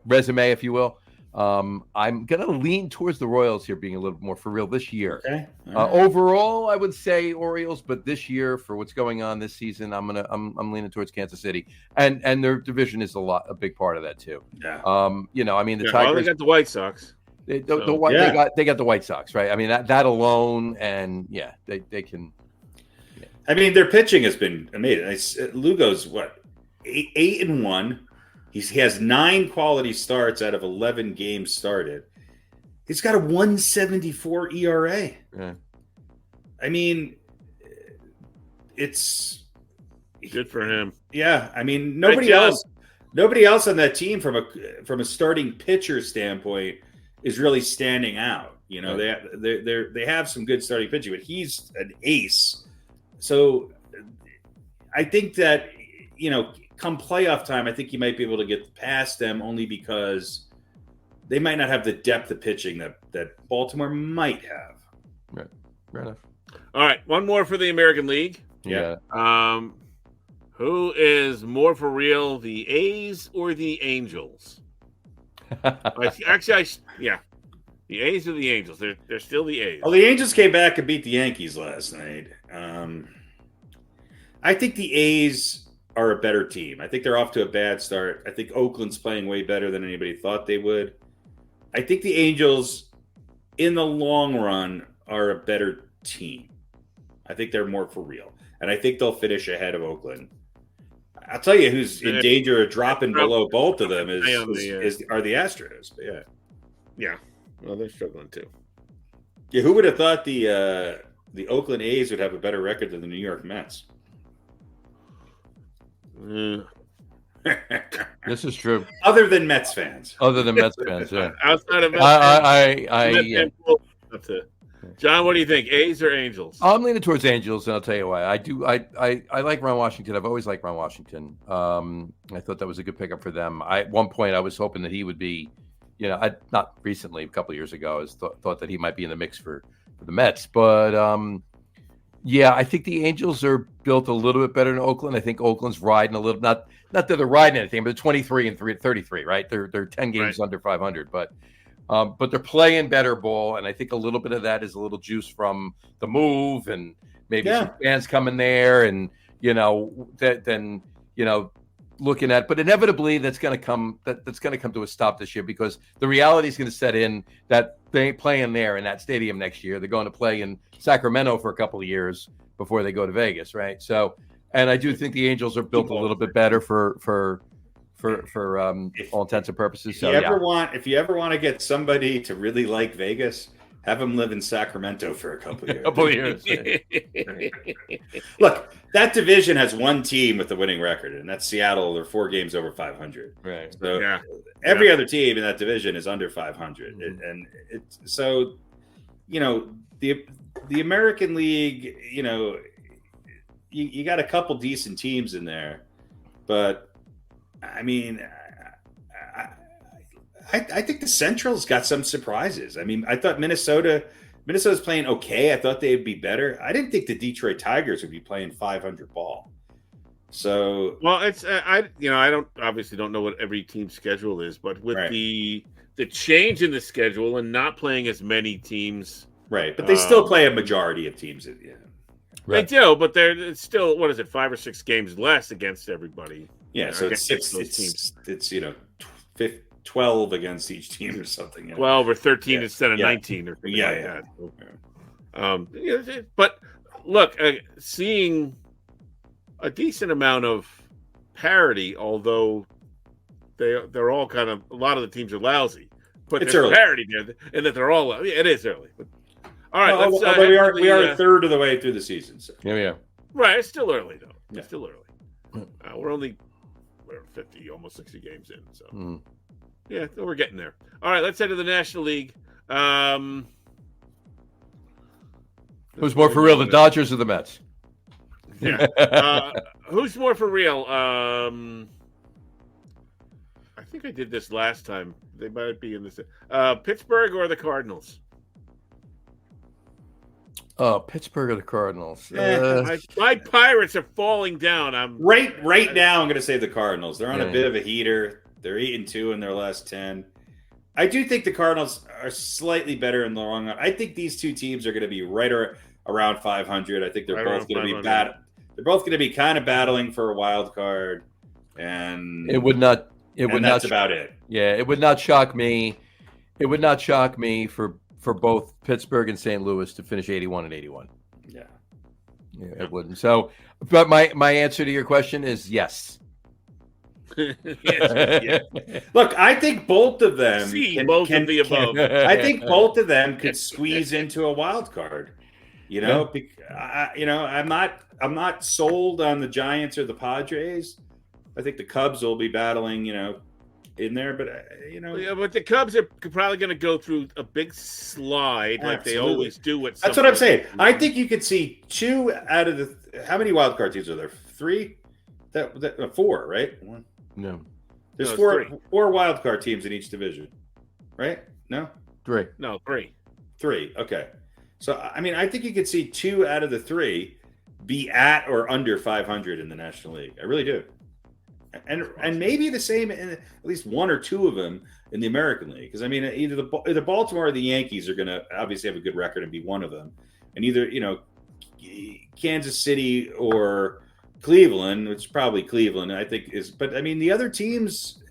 resume, if you will, I'm going to lean towards the Royals here being a little more for real this year. Okay. Overall, I would say Orioles, but this year for what's going on this season, I'm leaning towards Kansas City, and their division is a big part of that too. Yeah. The Tigers. Well, they got the White Sox. They got the White Sox, right? I mean that alone, and they can. Yeah. I mean, their pitching has been amazing. Lugo's 8-1. He has 9 quality starts out of 11 games started. He's got a 1.74 ERA. Yeah. I mean, it's good for him. Yeah, I mean, nobody else on that team from a starting pitcher standpoint is really standing out. They have some good starting pitching, but he's an ace. So I think that come playoff time, I think he might be able to get past them, only because they might not have the depth of pitching that Baltimore might have. Right, fair enough. All right, one more for the American League. Yeah. Who is more for real, the A's or the Angels? Yeah, the A's or the Angels. They're still the A's. Well, the Angels came back and beat the Yankees last night. I think the A's are a better team. I think they're off to a bad start. I think Oakland's playing way better than anybody thought they would. I think the Angels, in the long run, are a better team. I think they're more for real. And I think they'll finish ahead of Oakland. I'll tell you who's in danger of dropping below both of them are the Astros. But yeah. Well, they're struggling too. Yeah, who would have thought the Oakland A's would have a better record than the New York Mets? This is true. Other than Mets fans. Yeah. Outside of Mets yeah. John, what do you think? A's or Angels? I'm leaning towards Angels, and I'll tell you why. I like Ron Washington. I've always liked Ron Washington. I thought that was a good pickup for them. At one point, I was hoping that he would be, not recently, a couple of years ago, I thought that he might be in the mix for the Mets. But, I think the Angels are built a little bit better than Oakland. I think Oakland's riding a little, not that they're riding anything, but 23 and 33, right? They're 10 games under 500, but they're playing better ball, and I think a little bit of that is a little juice from the move, and maybe some fans coming there, and looking at. But inevitably, that's going to come. That's going to come to a stop this year because the reality is going to set in that they ain't playing there in that stadium next year. They're going to play in Sacramento for a couple of years before they go to Vegas, right? So, and I do think the Angels are built a little bit better for all intents and purposes. So, if you ever want to get somebody to really like Vegas, have them live in Sacramento for a couple of years. Look, that division has one team with the winning record, and that's Seattle. They're 4 games over 500. Right. So every other team in that division is under 500, and it's so the American League. You got a couple decent teams in there, but I mean, I think the Central's got some surprises. I mean, I thought Minnesota's playing okay. I thought they'd be better. I didn't think the Detroit Tigers would be playing 500 ball. So, well, it's I obviously don't know what every team's schedule is, but with the change in the schedule and not playing as many teams, right? But they still play a majority of teams. Right. They do, but it's still 5 or 6 games less against everybody. Yeah, so it's 6. It's 12 against each team or something. 12 or 13 instead of 19 or something like that. But look, seeing a decent amount of parity, although they're all kind of a lot of the teams are lousy, but it's there's early. Parity there, and that they're all it is early. But, all right, we are a third of the way through the season. So. Yeah. Right, it's still early though. It's still early. We're only 50, almost 60 games in. So yeah, we're getting there. All right, let's head to the National League. Who's more for real, the Dodgers or the Mets? Yeah. Who's more for real? I think I did this last time. They might be in this. Pittsburgh or the Cardinals? Oh, Pittsburgh or the Cardinals? My Pirates are falling down. Right now, I'm going to say the Cardinals. They're on a bit of a heater. They're 8-2 in their last 10. I do think the Cardinals are slightly better in the long run. I think these two teams are going to be right around 500. I think they're both going to be bad. They're both going to be kind of battling for a wild card, and that's about it. Yeah, it would not shock me. It would not shock me for both Pittsburgh and St. Louis to finish 81-81. Yeah, it wouldn't. So, but my answer to your question is yes. Yeah. Look, I think both of them both of the above. I think both of them could squeeze into a wild card. I'm not sold on the Giants or the Padres. I think the Cubs will be battling, in there, but but the Cubs are probably going to go through a big slide like they always do. That's what I'm saying. I think you could see 2 out of the. How many wild card teams are there? 3? That 4, right? No. There's 4 wild card teams in each division, right? No? 3. No, 3. 3. Okay. So, I mean, I think you could see 2 out of the 3 be at or under 500 in the National League. I really do. And maybe the same in at least 1 or 2 of them in the American League. Because, I mean, either Baltimore or the Yankees are going to obviously have a good record and be one of them. And either, Kansas City or Cleveland, which is probably Cleveland, I think is. But, I mean, the other teams,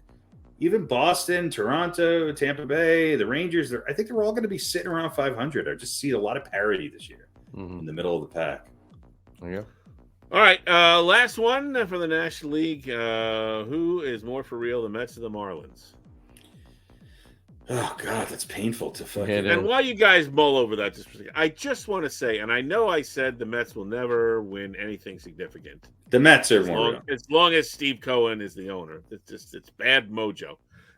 even Boston, Toronto, Tampa Bay, the Rangers, I think they're all going to be sitting around 500. I just see a lot of parity this year in the middle of the pack. Yeah. All right, last one for the National League. Who is more for real, the Mets or the Marlins? Oh, God, that's painful to fucking... And while you guys mull over that, I just want to say, and I know I said the Mets will never win anything significant. The Mets are more real. As long as Steve Cohen is the owner. It's bad mojo.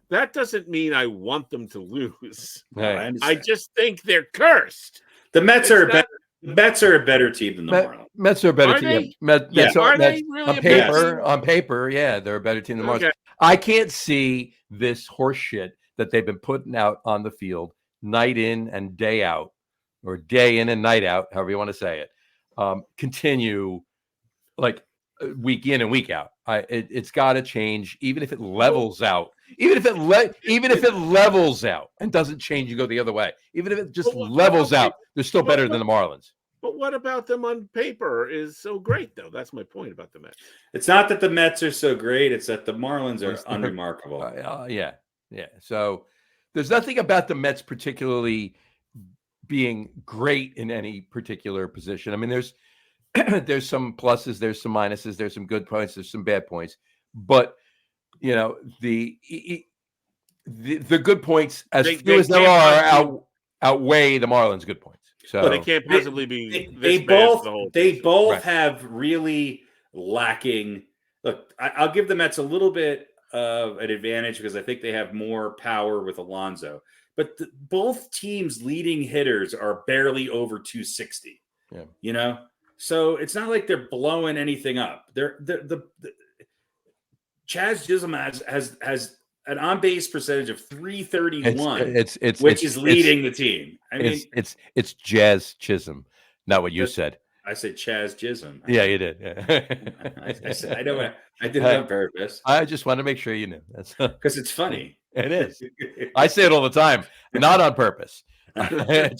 That doesn't mean I want them to lose. Hey. I just think they're cursed. The Mets are better. The Mets are a better team than the Marlins. Mets are a better team. Mets are they really on paper? On paper, yeah, they're a better team than the Marlins. Okay. I can't see this horse shit that they've been putting out on the field night in and day out, or day in and night out, however you want to say it, continue like week in and week out. It's got to change, even if it levels out. Even if it levels out and doesn't change, you go the other way. Even if it just levels out, they're still better than the Marlins. But what about them on paper is so great, though? That's my point about the Mets. It's not that the Mets are so great; it's that the Marlins are unremarkable. Yeah. So there's nothing about the Mets particularly being great in any particular position. I mean, there's some pluses, there's some minuses, there's some good points, there's some bad points, but the good points, as few as there are, outweigh the Marlins' good points. So they can't possibly be. They both have really lacking. Look, I'll give the Mets a little bit of an advantage because I think they have more power with Alonso. But both teams' leading hitters are barely over 260. Yeah, so it's not like they're blowing anything up. The Chaz Chisholm has an on-base percentage of 331, which is leading the team. I mean, it's Jazz Chisholm, not what you said. I said Chaz Chisholm. Yeah, you did. Yeah. I said, I know. I did it on purpose. I just want to make sure you knew. That's because it's funny. It is. I say it all the time, not on purpose. It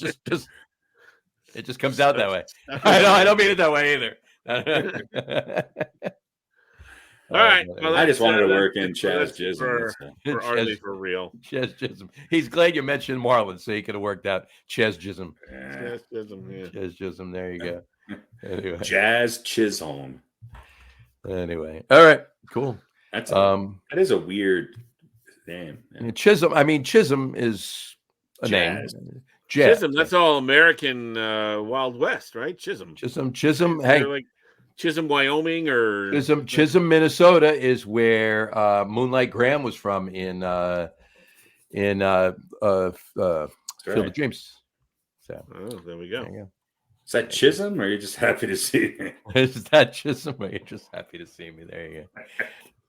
just comes out that way. I don't mean it that way either. All right. Well, I just wanted to work in Chaz Chisholm. For Arlie for real. Chaz Chisholm. He's glad you mentioned Marlins, so he could have worked out Chaz Chisholm. Chaz Chisholm, yeah. Chaz Chisholm. There you go. Anyway. Jazz Chisholm. Anyway. All right. Cool. That is a weird name. Yeah. Chisholm. I mean, Chisholm is a name. Chisholm. That's all American Wild West, right? Chisholm. Hey. Like Chisholm, Wyoming, or Chisholm, Minnesota is where Moonlight Graham was from in Field of Dreams. So, there we go. Is that Chisholm, or are you just happy to see me? Is that Chisholm, or you're just happy to see me? There you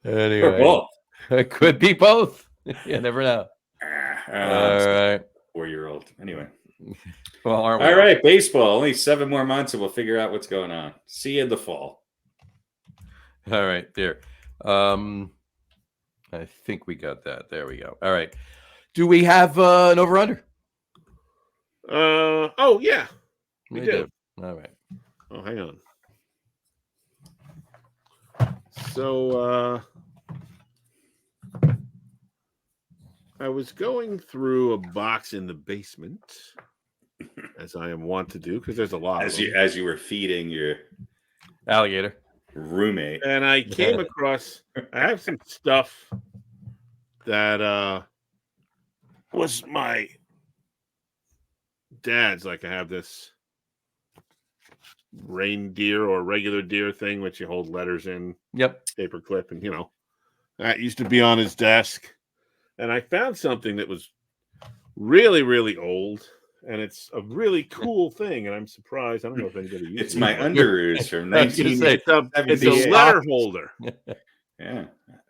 go. Anyway, or both. It could be both. You never know. All right. 4-year-old. Anyway. Well, all right, baseball. Only 7 more months, and we'll figure out what's going on. See you in the fall. All right, there. I think we got that. There we go. All right. Do we have an over/under? Oh yeah, we do. All right. Oh, hang on. So I was going through a box in the basement, as I am wont to do, because there's a lot as you were feeding your alligator roommate, and I came across. I have some stuff that was my dad's. Like I have this reindeer or regular deer thing, which you hold letters in. Yep, paper clip, and that used to be on his desk. And I found something that was really, really old, and it's a really cool thing. And I'm surprised. I don't know if anybody uses it. It's my underoos from 1978. It's a letter holder. Yeah.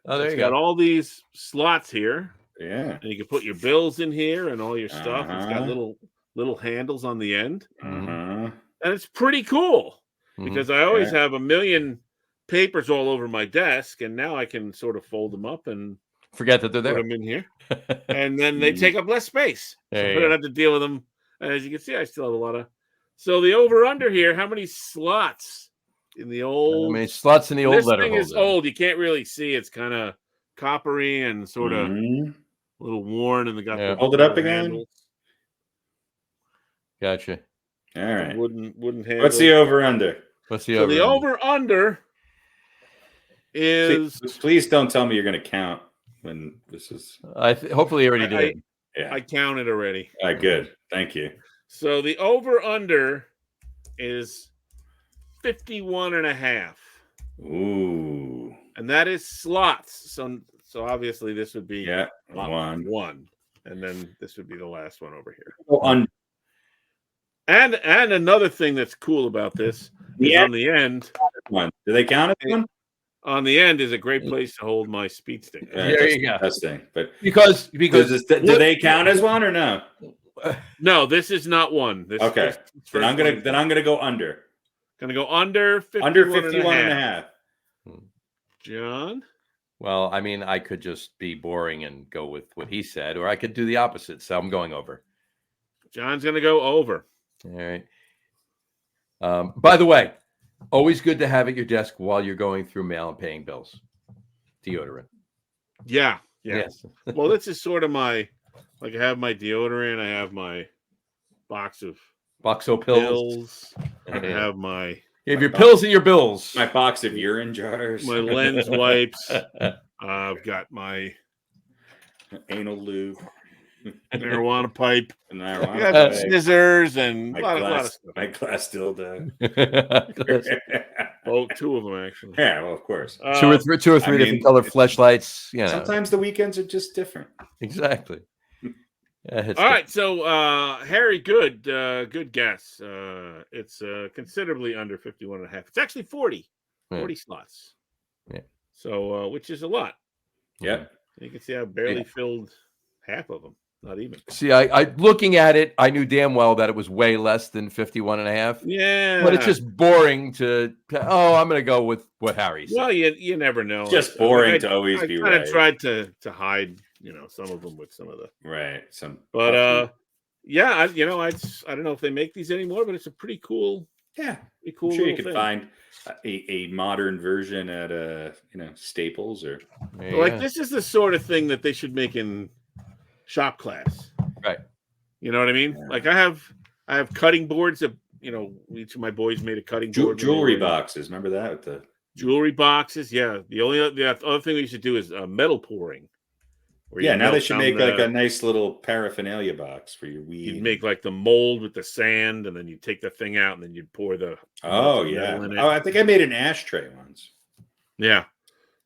Oh, there it's you got go. all these slots here. Yeah. And you can put your bills in here and all your stuff. It's got little little handles on the end. Uh-huh. And it's pretty cool because I always have a million papers all over my desk, and now I can sort of fold them up and forget that they're there. Put them in here, and then they take up less space. So I don't have to deal with them. And as you can see, I still have a lot of. So the over/under here, how many slots in the old? I mean, slots in the old letter holder. This thing is old. You can't really see. It's kind of coppery and sort of a little worn, and they got hold it up again. Handles. Gotcha. All right. Wooden handle. What's the over/under? What's the so the over/under is. Please don't tell me you're going to count when this is. Hopefully you already did. I counted already. All right, good. Thank you. So the over/under is 51.5. Ooh. And that is slots. So obviously this would be one. And then this would be the last one over here. On. And another thing that's cool about this is on the end. One. Do they count it? One? On the end is a great place to hold my speed stick. There you go. Testing, but because do they count as one or no? No, this is not one. This okay. Then I'm gonna go under. Gonna go under 51.5. John? Well, I mean, I could just be boring and go with what he said, or I could do the opposite. So I'm going over. John's gonna go over. All right. By the way, always good to have at your desk while you're going through mail and paying bills. Deodorant. Yeah. Yes. Well, this is sort of I have my deodorant. I have my Boxo pills. I have my. You have your pills and your bills. My box of urine jars. My lens wipes. I've got my anal lube. Marijuana pipe. I got scissors and my a lot of stuff. My glass dildo. Oh, two of them actually. Yeah, well, of course. Two or three different color fleshlights. You know. Sometimes the weekends are just different. Exactly. All right, so Harry, good guess. It's considerably under 51.5. It's actually 40 slots. Yeah. So, which is a lot. Yeah. You can see I barely filled half of them. Not even. See, I looking at it, I knew damn well that it was way less than 51.5. Yeah. But it's just boring to. I'm going to go with what Harry said. Well, you never know. It's just boring to always be right. I kind of tried to hide. Some of them with some of the but I don't know if they make these anymore, but it's a pretty cool. Yeah, pretty cool. I'm sure you could find a modern version at Staples or this is the sort of thing that they should make in shop class, right? You know what I mean? Yeah. Like I have cutting boards that each of my boys made a cutting board. Jewelry boxes, remember that with the jewelry boxes? Yeah, the other thing we should do is metal pouring. Now they should make like a nice little paraphernalia box for your weed. You'd make like the mold with the sand, and then you take the thing out, and then you'd pour the. Oh yeah! Oh, I think I made an ashtray once. Yeah.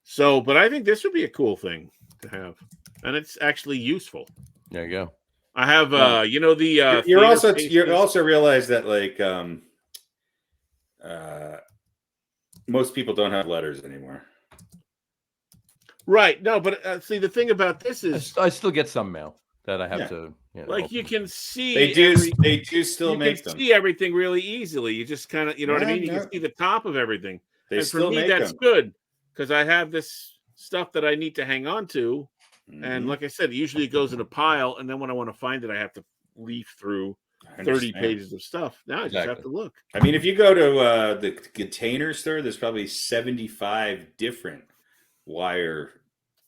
So, but I think this would be a cool thing to have, and it's actually useful. There you go. I have, you also realize that like most people don't have letters anymore. Right. No, but see, the thing about this is I still get some mail that I have to, you can see they do still make them. You can see everything really easily. You just kind of, you know what I mean? You can see the top of everything. And for me, that's good because I have this stuff that I need to hang on to. Mm-hmm. And like I said, usually it goes in a pile. And then when I want to find it, I have to leaf through 30 pages of stuff. Now I just have to look. I mean, if you go to the Container Store, there's probably 75 different wire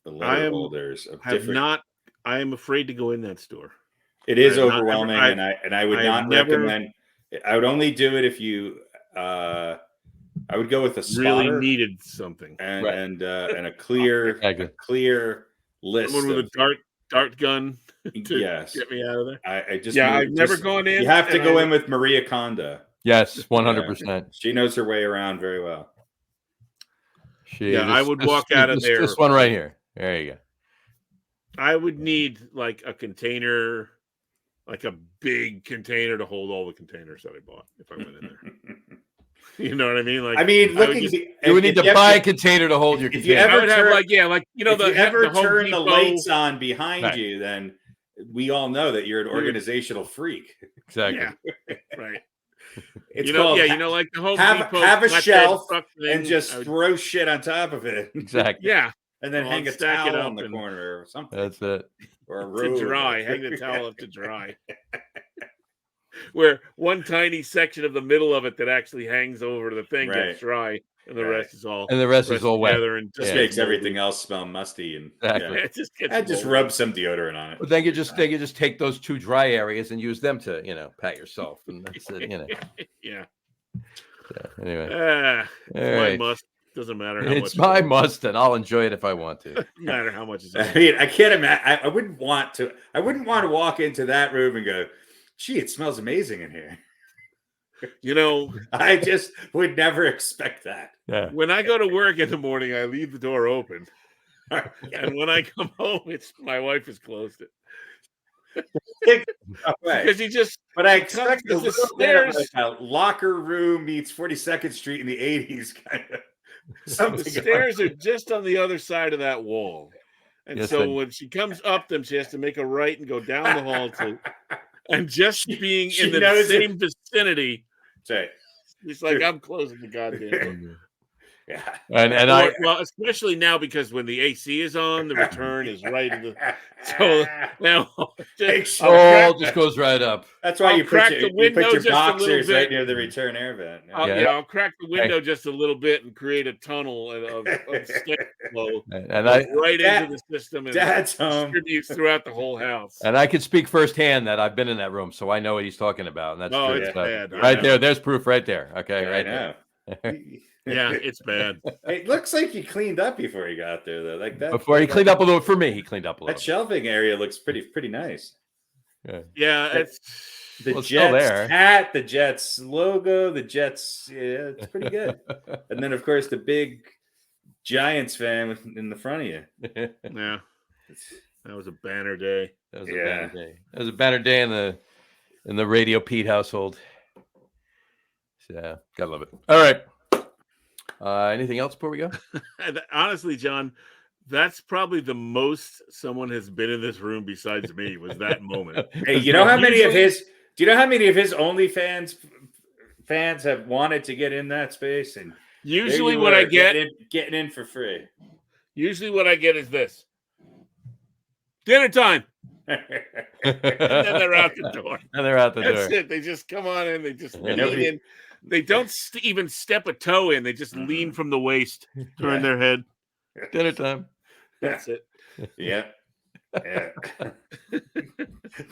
letter holders of different. I am afraid to go in that store. It is overwhelming, and I would not recommend. I would only do it if you. I would go with a spotter. Really needed something and a clear list. Someone with a dart gun to get me out of there. I've never gone in. You have to go in with Maria Konda. Yes, 100%. She knows her way around very well. I would walk out of there. This one right here. There you go. I would need like a container, like a big container to hold all the containers that I bought if I went in there. You know what I mean? Like, you would need to buy a container to hold your container. If you ever turn the lights on behind you, then we all know that you're an organizational freak. Exactly. Yeah, right. It's you know, called yeah, like the Home Depot. have a shelf thing, and just throw shit on top of it. Exactly. Yeah. And then hang a stack it towel up on the corner or something. That's it. Or a robe. To dry. Hang the towel up to dry. Where one tiny section of the middle of it that actually hangs over the thing gets dry, and the rest is all wet. And just makes everything else smell musty and just rub some deodorant on it. But then you just take those two dry areas and use them to pat yourself, and that's it. Yeah. So, anyway, my must. Doesn't matter how much. It's my must, and I'll enjoy it if I want to. Doesn't matter how much it's. I mean, I can't imagine. I wouldn't want to. I wouldn't want to walk into that room and go, "Gee, it smells amazing in here." You know, I just would never expect that. Yeah. When I go to work in the morning, I leave the door open, and when I come home, my wife has closed it. Because he just. But I expect a little bit of like a locker room meets 42nd Street in the 80s kind of. The stairs are just on the other side of that wall. And when she comes up them, she has to make a right and go down the hall and just being in the same vicinity. It's like, I'm closing the goddamn door. Yeah. And well, especially now because when the AC is on, the return is right in the so now just goes right up. That's why you put your boxers right near the return air vent. I'll crack the window just a little bit and create a tunnel of steam flow into the system and distributes throughout the whole house. And I can speak firsthand that I've been in that room, so I know what he's talking about. And that's true. It's bad. Right there, there's proof right there. Okay, right now. Yeah, it's bad. It looks like you cleaned up before you got there, though. Like that. Before he cleaned up a little for me, he cleaned up a little. That shelving area looks pretty nice. Yeah, it's the Jets hat, the Jets logo, the Jets. Yeah, it's pretty good. And then, of course, the big Giants fan in the front of you. Yeah, that was a banner day. That was a banner day. That was a banner day in the Radio Pete household. So, gotta love it. All right. Anything else before we go? Honestly, John, that's probably the most someone has been in this room besides me was that moment. Hey, you know how many of his? Do you know how many of his OnlyFans fans have wanted to get in that space? And usually, what I get getting in for free. Usually, what I get is this: dinner time. And then they're out the door. That's it. They just come on in. They just lean in. They don't even step a toe in. They just lean from the waist, turn their head. Dinner time. That's it. Yeah.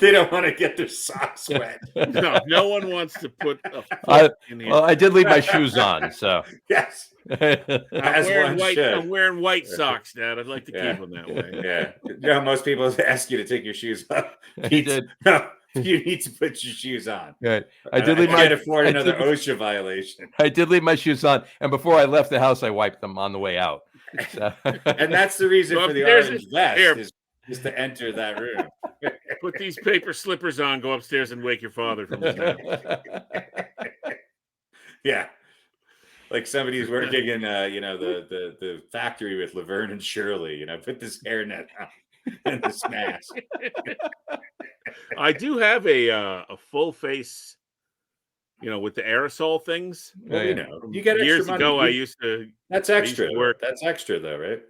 They don't want to get their socks wet. No one wants to put a foot in here. Well, I did leave my shoes on, so. Yes. I'm wearing white socks, Dad. I'd like to keep them that way. Yeah. You know how most people ask you to take your shoes off? He did. No. You need to put your shoes on. Right. I can't afford another OSHA violation. I did leave my shoes on, and before I left the house, I wiped them on the way out. So. And that's the reason for the orange vest is to enter that room. Put these paper slippers on, go upstairs and wake your father from his nap. Yeah. Like somebody's working in the factory with Laverne and Shirley, put this hairnet on and this mask. I do have a full face, with the aerosol things. Well, you get years extra ago. money. I used to. That's extra. That's extra, though, right?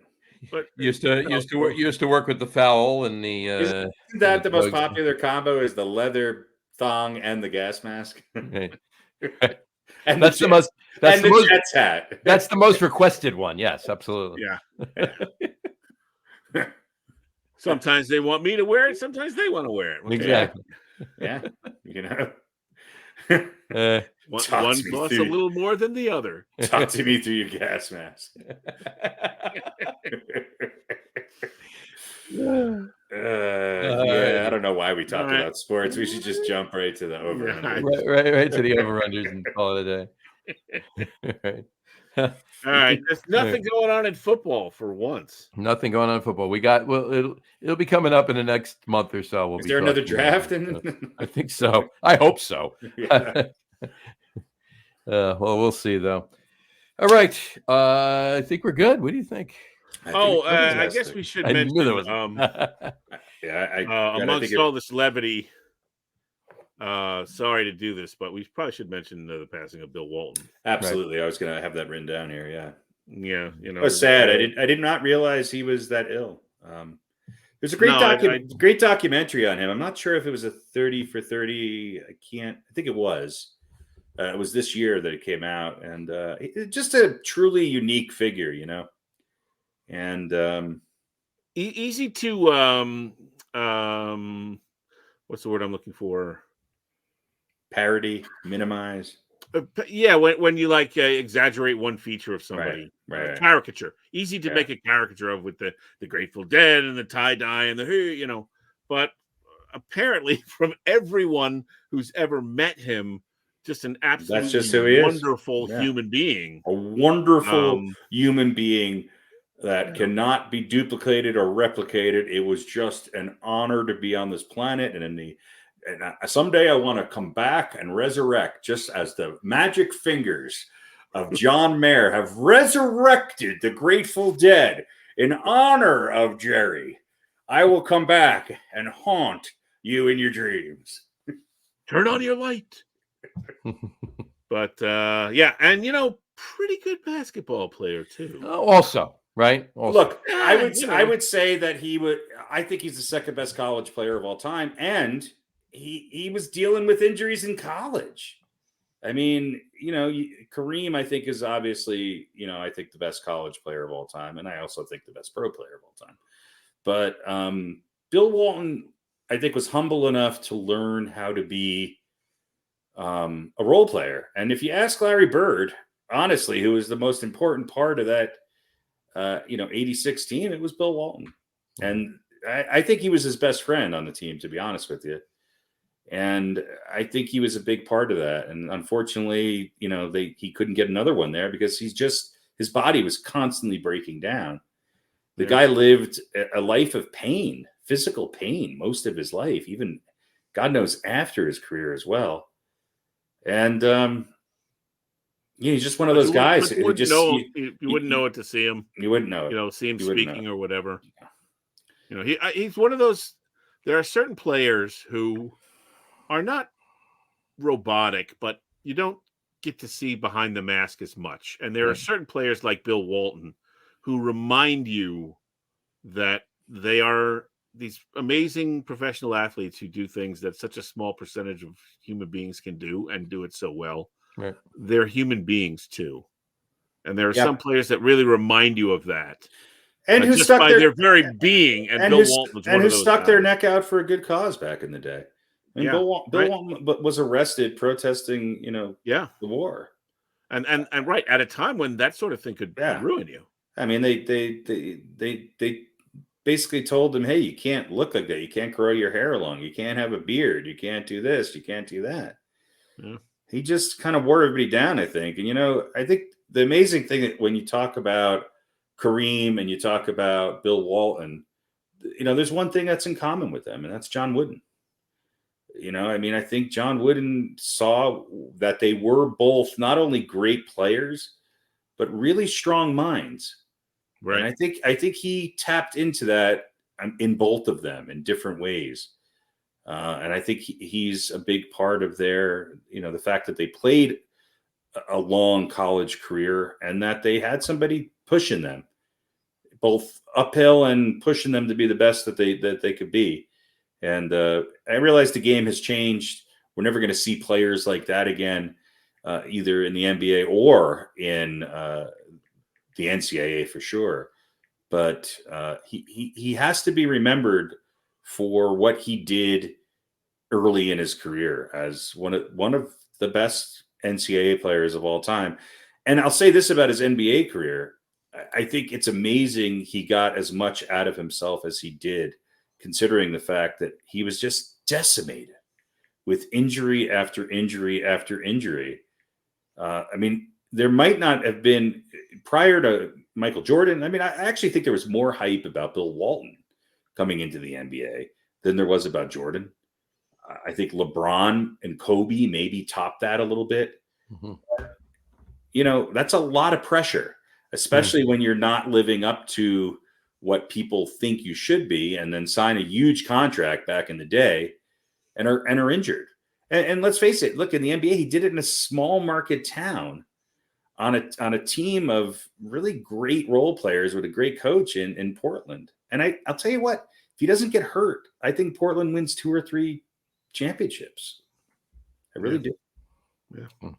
But used to work with the foul and the. Isn't that the most popular combo? Is the leather thong and the gas mask? Right. And that's the most. That's the most. Jets hat. That's the most requested one. Yes, absolutely. Yeah. Sometimes they want me to wear it. Sometimes they want to wear it. Exactly. Yeah. One costs a little more than the other. Talk to me through your gas mask. I don't know why we talk about sports. We should just jump right to the over-under. Right to the over-unders and call it a day. Right. All right, there's nothing going on in football for once. Nothing going on in football. We got it'll be coming up in the next month or so. Is there another draft? I think so. I hope so. Yeah. Well, we'll see though. All right, I think we're good. What do you think? I guess we should I mention. knew there was. Amongst all this levity, sorry to do this, but we probably should mention the passing of Bill Walton. Absolutely, right. I was going to have that written down here. Yeah, you know, it was sad. I did not realize he was that ill. There's a great great documentary on him. I'm not sure if it was a 30 for 30. I think it was. It was this year that it came out, and just a truly unique figure, you know. And easy to what's the word I'm looking for? Parody, minimize. Yeah, when you like exaggerate one feature of somebody, right. Caricature, easy to make a caricature of with the Grateful Dead and the tie dye and the but apparently from everyone who's ever met him, just an absolutely that's just who he wonderful human being, a wonderful human being that cannot be duplicated or replicated. It was just an honor to be on this planet, and someday I want to come back and resurrect, just as the magic fingers of John Mayer have resurrected the Grateful Dead in honor of Jerry. I will come back and haunt you in your dreams. Turn on your light. But and pretty good basketball player too. Also, right? Look, I would say that I think he's the second best college player of all time, and he was dealing with injuries in college. I mean, Kareem, I think, is obviously, I think the best college player of all time, and I also think the best pro player of all time. But Bill Walton, I think, was humble enough to learn how to be a role player. And if you ask Larry Bird, honestly, who was the most important part of that, 86 team, it was Bill Walton. And I think he was his best friend on the team, to be honest with you. And I think he was a big part of that. And unfortunately, he couldn't get another one there because his body was constantly breaking down. The guy lived a life of pain, physical pain, most of his life, even God knows after his career as well. And he's just one of those guys. You wouldn't know it to see him. You wouldn't know it. See him speaking or whatever. He's one of those. There are certain players who are not robotic, but you don't get to see behind the mask as much. And there are certain players like Bill Walton who remind you that they are these amazing professional athletes who do things that such a small percentage of human beings can do and do it so well. Right. They're human beings too. And there are some players that really remind you of that. And who just stuck by their very being. And Bill Walton was one of those who stuck guys. their neck out for a good cause back in the day. I mean, Bill Walton was arrested protesting, the war. And right at a time when that sort of thing could ruin you. I mean, they basically told him, hey, you can't look like that. You can't grow your hair long. You can't have a beard. You can't do this. You can't do that. Yeah. He just kind of wore everybody down, I think. And, I think the amazing thing that when you talk about Kareem and you talk about Bill Walton, there's one thing that's in common with them, and that's John Wooden. I think John Wooden saw that they were both not only great players, but really strong minds. Right. And I think he tapped into that in both of them in different ways. And I think he's a big part of their, the fact that they played a long college career and that they had somebody pushing them both uphill and pushing them to be the best that they could be. And I realize the game has changed. We're never going to see players like that again, either in the NBA or in the NCAA for sure. But he has to be remembered for what he did early in his career as one of the best NCAA players of all time. And I'll say this about his NBA career. I think it's amazing he got as much out of himself as he did, considering the fact that he was just decimated with injury after injury after injury. There might not have been, prior to Michael Jordan, I actually think there was more hype about Bill Walton coming into the NBA than there was about Jordan. I think LeBron and Kobe maybe topped that a little bit. Mm-hmm. That's a lot of pressure. especially when you're not living up to what people think you should be, and then sign a huge contract back in the day and are injured. And let's face it, look, in the NBA, he did it in a small market town on a team of really great role players with a great coach in Portland. And I'll tell you what, if he doesn't get hurt, I think Portland wins 2 or 3 championships. I really do. Yeah.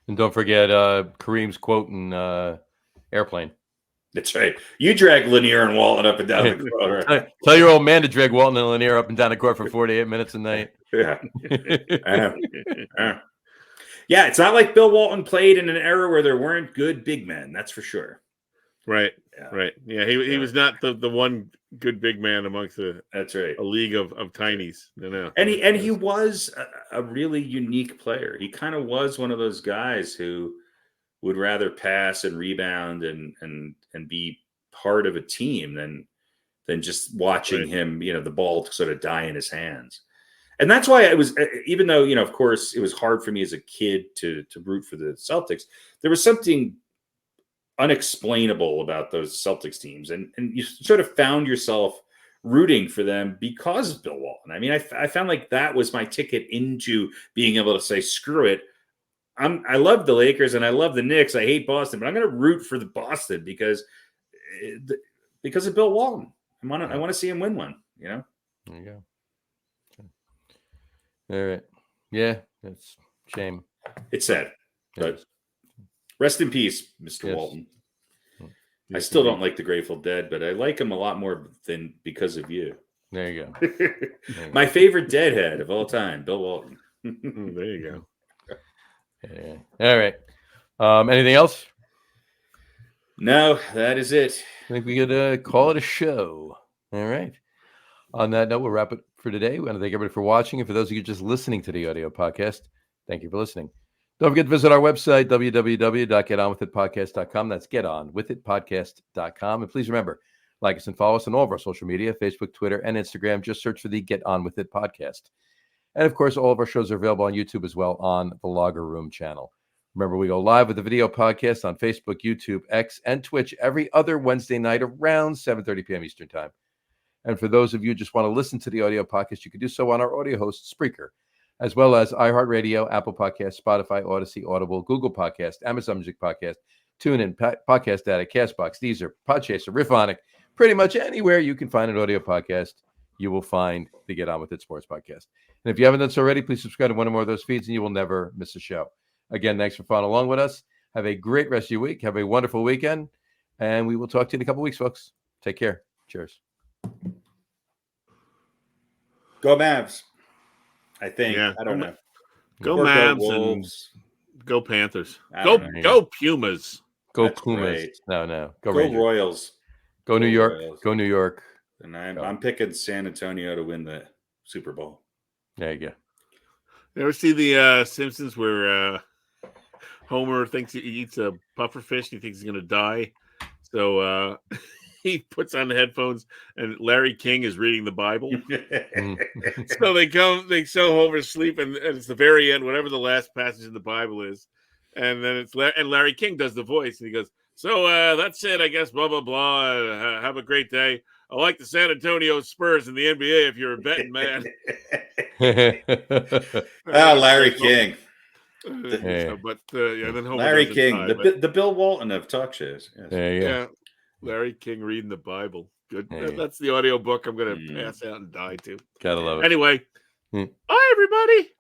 And don't forget Kareem's quote in Airplane. That's right. You drag Lanier and Walton up and down the court. Right? Tell your old man to drag Walton and Lanier up and down the court for 48 minutes a night. Yeah. Yeah, it's not like Bill Walton played in an era where there weren't good big men. That's for sure. Right. Yeah. Right. Yeah. He was not the one good big man amongst that's right. a league of tinies. No. And he was a really unique player. He kind of was one of those guys who would rather pass and rebound and be part of a team than just watching him, the ball sort of die in his hands. And that's why it was, even though, of course, it was hard for me as a kid to root for the Celtics, there was something unexplainable about those Celtics teams. And you sort of found yourself rooting for them because of Bill Walton. I mean, I found like that was my ticket into being able to say, screw it. I love the Lakers and I love the Knicks. I hate Boston, but I'm going to root for the Boston because of Bill Walton. I want to see him win one, There you go. All right. Yeah, it's a shame. It's sad. But rest in peace, Mr. Walton. I still don't like the Grateful Dead, but I like him a lot more than because of you. There you go. My favorite Deadhead of all time, Bill Walton. There you go. Yeah. All right. Anything else? No, that is it. I think we could call it a show. All right. On that note, we'll wrap it for today. We want to thank everybody for watching. And for those of you just listening to the audio podcast, thank you for listening. Don't forget to visit our website, www.getonwithitpodcast.com. That's getonwithitpodcast.com. And please remember, like us and follow us on all of our social media, Facebook, Twitter, and Instagram. Just search for the Get On With It podcast. And, of course, all of our shows are available on YouTube as well on the Logger Room channel. Remember, we go live with the video podcast on Facebook, YouTube, X, and Twitch every other Wednesday night around 7:30 p.m. Eastern Time. And for those of you who just want to listen to the audio podcast, you can do so on our audio host, Spreaker, as well as iHeartRadio, Apple Podcasts, Spotify, Odyssey, Audible, Google Podcast, Amazon Music Podcast, TuneIn, Podcast Addict, Castbox, Deezer, Podchaser, Riffonic. Pretty much anywhere you can find an audio podcast, you will find the Get On With It Sports Podcast. And if you haven't done so already, please subscribe to one or more of those feeds, and you will never miss a show. Again, thanks for following along with us. Have a great rest of your week. Have a wonderful weekend. And we will talk to you in a couple weeks, folks. Take care. Cheers. Go Mavs. I think. Yeah. I don't know. Go Or Mavs go and Wolves. go Panthers. I Go don't know. go Pumas. Go That's Pumas. right. No. Go Rangers. Royals. Go New York. Royals. Go New York. And I'm picking San Antonio to win the Super Bowl. There you go. You ever see the Simpsons where Homer thinks he eats a puffer fish and he thinks he's going to die? So he puts on the headphones and Larry King is reading the Bible. So they show Homer asleep, and it's the very end, whatever the last passage in the Bible is. And then and Larry King does the voice, and he goes, so that's it, I guess, blah, blah, blah. Have a great day. I like the San Antonio Spurs in the NBA if you're a betting man. Larry King. Then Homer Larry doesn't King, die, the Bill Walton of talk shows. Yes. There you go. Yeah, Larry King reading the Bible. Good. Yeah. That's the audio book I'm going to pass out and die to. Gotta love it. Anyway, bye, everybody.